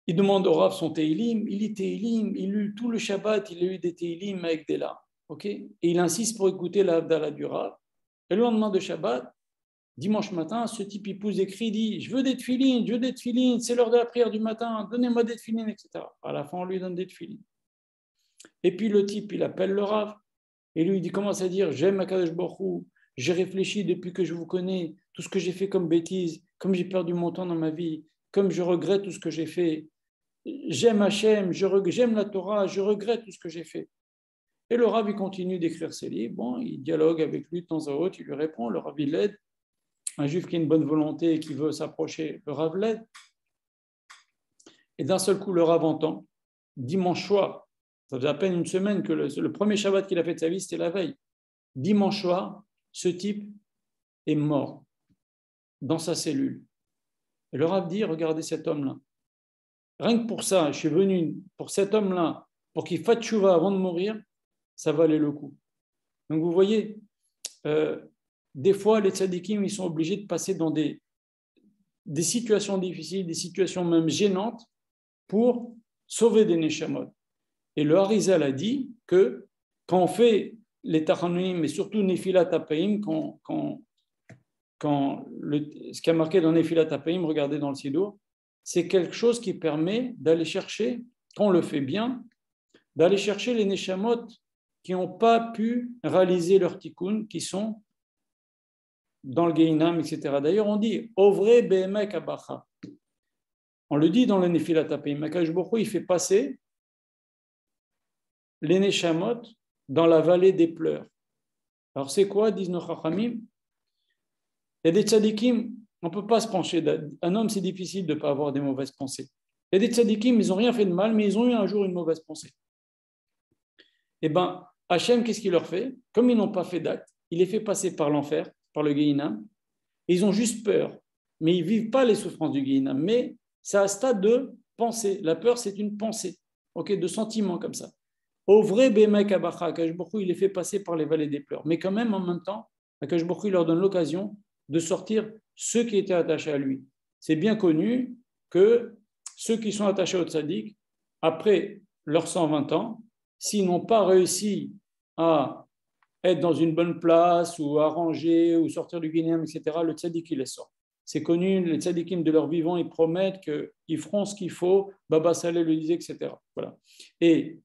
il demande au Rav son Teilim, il lit Teilim, il lit tout le Shabbat, il a eu des Teilim avec des larmes. Okay, et il insiste pour écouter la Havdalah du Rav. Et le lendemain de Shabbat, dimanche matin, ce type il pousse des cris, il dit je veux des tefilines, c'est l'heure de la prière du matin, donnez-moi des tefilines, etc. À la fin, on lui donne des tefilines. Et puis le type, il appelle le Rav et lui, il commence à dire j'aime Akadosh Baruch Hu, j'ai réfléchi depuis que je vous connais, tout ce que j'ai fait comme bêtises, comme j'ai perdu mon temps dans ma vie, comme je regrette tout ce que j'ai fait. J'aime Hachem, j'aime la Torah, je regrette tout ce que j'ai fait. Et le Rav, il continue d'écrire ses livres. Bon, il dialogue avec lui de temps à autre, il lui répond, le Rav, il l'aide. Un juif qui a une bonne volonté et qui veut s'approcher, le Rav l'aide. Et d'un seul coup, le Rav entend, dimanche soir, ça faisait à peine une semaine que le premier Shabbat qu'il a fait de sa vie, c'était la veille. Dimanche soir, ce type est mort dans sa cellule. Et le Rav dit, regardez cet homme-là. Rien que pour ça, je suis venu pour cet homme-là, pour qu'il fasse tchouva avant de mourir, ça valait le coup. Donc vous voyez, des fois, les tzadikim, ils sont obligés de passer dans des situations difficiles, des situations même gênantes pour sauver des neshamot. Et le Harizal a dit que quand on fait les tachanuim, mais surtout Nefilat Apaim, ce qui a marqué dans Nefilat Apaim, regardez dans le Sidour, c'est quelque chose qui permet d'aller chercher, quand on le fait bien, d'aller chercher les neshamot qui n'ont pas pu réaliser leur tikkun, qui sont dans le Geinam, etc. D'ailleurs, on dit Ovre Behemek Abacha. On le dit dans le Nefilat Apaim. Akadosh Baruch Hu, il fait passer les neshamot dans la vallée des pleurs. Alors, c'est quoi, disent nos Chachamim? Il y a des tzadikim, on ne peut pas se pencher. Un homme, c'est difficile de ne pas avoir des mauvaises pensées. Il y a des tzadikim, ils n'ont rien fait de mal, mais ils ont eu un jour une mauvaise pensée. Eh bien, Hachem, qu'est-ce qu'il leur fait? Comme ils n'ont pas fait d'acte, il les fait passer par l'enfer, par le Gehinam. Ils ont juste peur, mais ils ne vivent pas les souffrances du Gehinam. Mais c'est à stade de pensée. La peur, c'est une pensée, de sentiment comme ça. Au vrai Bemek Abacha, Akadosh Baruch Hu, il les fait passer par les vallées des pleurs. Mais quand même, en même temps, Akadosh Baruch Hu leur donne l'occasion de sortir ceux qui étaient attachés à lui. C'est bien connu que ceux qui sont attachés au tzaddik, après leurs 120 ans, s'ils n'ont pas réussi à être dans une bonne place ou à ranger ou sortir du Guinéen, etc., le tzaddik, il les sort. C'est connu, les tzaddikim de leur vivant, ils promettent qu'ils feront ce qu'il faut, Baba Saleh le disait, etc. Voilà. Et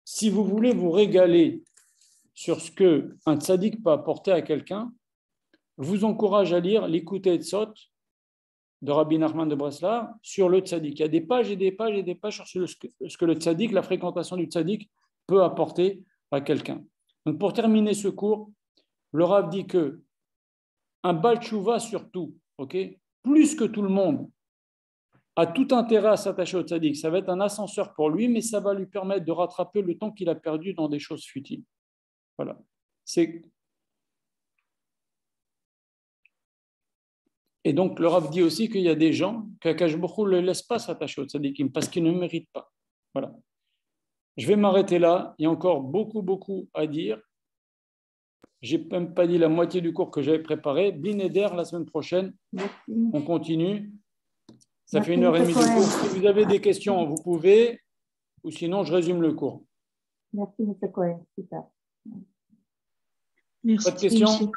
si vous voulez vous régaler sur ce qu'un tzaddik peut apporter à quelqu'un, je vous encourage à lire l'Écoute Etzot de Rabbi Nachman de Breslav sur le tzaddik. Il y a des pages et des pages et des pages sur ce que le tzaddik, la fréquentation du tzaddik peut apporter à quelqu'un. Donc pour terminer ce cours, le Rav dit que un Baal Tshuva surtout, plus que tout le monde, a tout intérêt à s'attacher au tzaddik. Ça va être un ascenseur pour lui, mais ça va lui permettre de rattraper le temps qu'il a perdu dans des choses futiles. Voilà. Et donc, le Rav dit aussi qu'il y a des gens qu'Akash Baruch Hu ne laisse pas s'attacher aux tzadikim parce qu'ils ne méritent pas. Voilà. Je vais m'arrêter là. Il y a encore beaucoup, beaucoup à dire. Je n'ai même pas dit la moitié du cours que j'avais préparé. Blinéder, la semaine prochaine, on continue. Ça fait 1h30 de cours. Si vous avez des questions, vous pouvez. Ou sinon, je résume le cours. Merci, M. Cohen. Super. Pas de questions?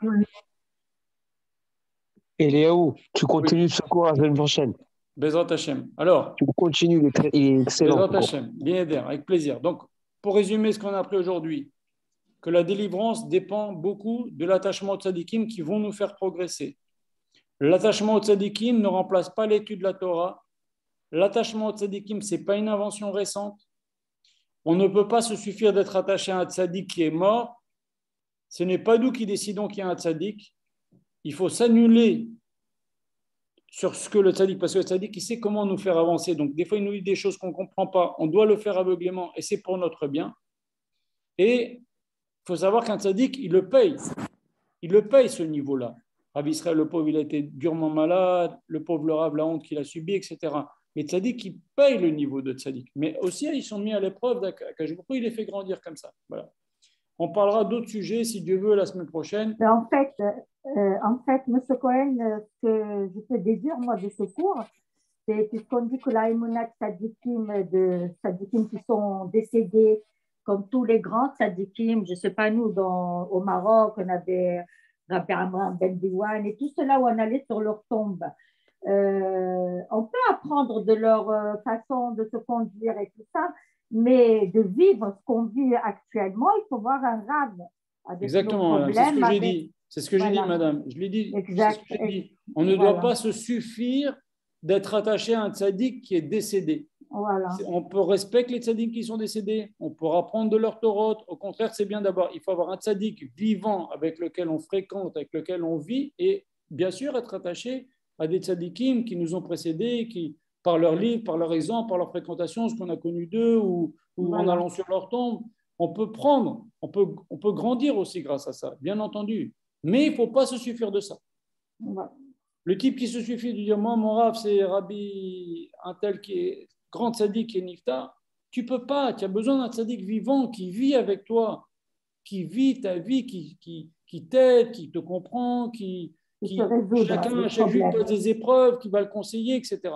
Et Léo, tu continues ce cours la semaine prochaine. Bezrat Hashem. Alors, tu continues, il est excellent. Bezrat Hashem, Blinéder, avec plaisir. Donc, pour résumer ce qu'on a appris aujourd'hui, que la délivrance dépend beaucoup de l'attachement aux tzadikim qui vont nous faire progresser. L'attachement aux tzadikim ne remplace pas l'étude de la Torah. L'attachement aux tzadikim, ce n'est pas une invention récente. On ne peut pas se suffire d'être attaché à un tzadik qui est mort. Ce n'est pas nous qui décidons qu'il y a un tzadik. Il faut s'annuler sur ce que le tzadik, parce que le tzadik, il sait comment nous faire avancer. Donc, des fois, il nous dit des choses qu'on ne comprend pas. On doit le faire aveuglément et c'est pour notre bien. Et il faut savoir qu'un tzaddik, il le paye. Il le paye, ce niveau-là. Rabbi Israël, le pauvre, il a été durement malade. Le pauvre, le Rav, la honte qu'il a subie, etc. Mais tzaddik, il paye le niveau de tzaddik. Mais aussi, ils sont mis à l'épreuve d'Akash Baruch Hu, il les fait grandir comme ça. Voilà. On parlera d'autres sujets, si Dieu veut, la semaine prochaine. Mais en fait, M. Cohen, ce que je peux déduire, moi, de ce cours, c'est puisqu'on dit que la émonat de tzadikim qui sont décédés, comme tous les grands tzadikim, je ne sais pas, nous, au Maroc, on avait Rabbi Amram Ben Diwan et tout cela où on allait sur leur tombe. On peut apprendre de leur façon de se conduire et tout ça, mais de vivre ce qu'on vit actuellement, il faut voir un Rav avec exactement, nos problèmes. C'est ce que j'ai dit. C'est ce que j'ai dit, madame. Je l'ai dit. Exact. C'est ce que j'ai dit. On ne doit pas se suffire d'être attaché à un tzaddik qui est décédé. Voilà. On peut respecter les tzaddiks qui sont décédés. On peut apprendre de leur Torah. Au contraire, c'est bien d'abord. Il faut avoir un tzaddik vivant avec lequel on fréquente, avec lequel on vit, et bien sûr être attaché à des tzaddikim qui nous ont précédés, qui, par leur livre, par leur exemple, par leur fréquentation, ce qu'on a connu d'eux, ou en allant sur leur tombe, on peut prendre, on peut grandir aussi grâce à ça, bien entendu. Mais il ne faut pas se suffire de ça. Voilà. Le type qui se suffit de dire, moi, mon Rav, c'est Rabbi, un tel qui est grand tzaddik qui est nifta, tu ne peux pas, tu as besoin d'un tzaddik vivant qui vit avec toi, qui vit ta vie, qui t'aide, qui te comprend, qui chacun, chaque jour, passe des épreuves, qui va le conseiller, etc.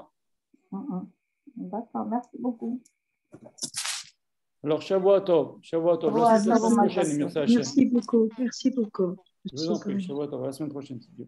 D'accord, merci beaucoup. Alors, Shavua Tov. Merci la semaine prochaine. Merci beaucoup. Merci beaucoup. Je vous en prie, Shavua Tov. À la semaine prochaine, c'est Dieu.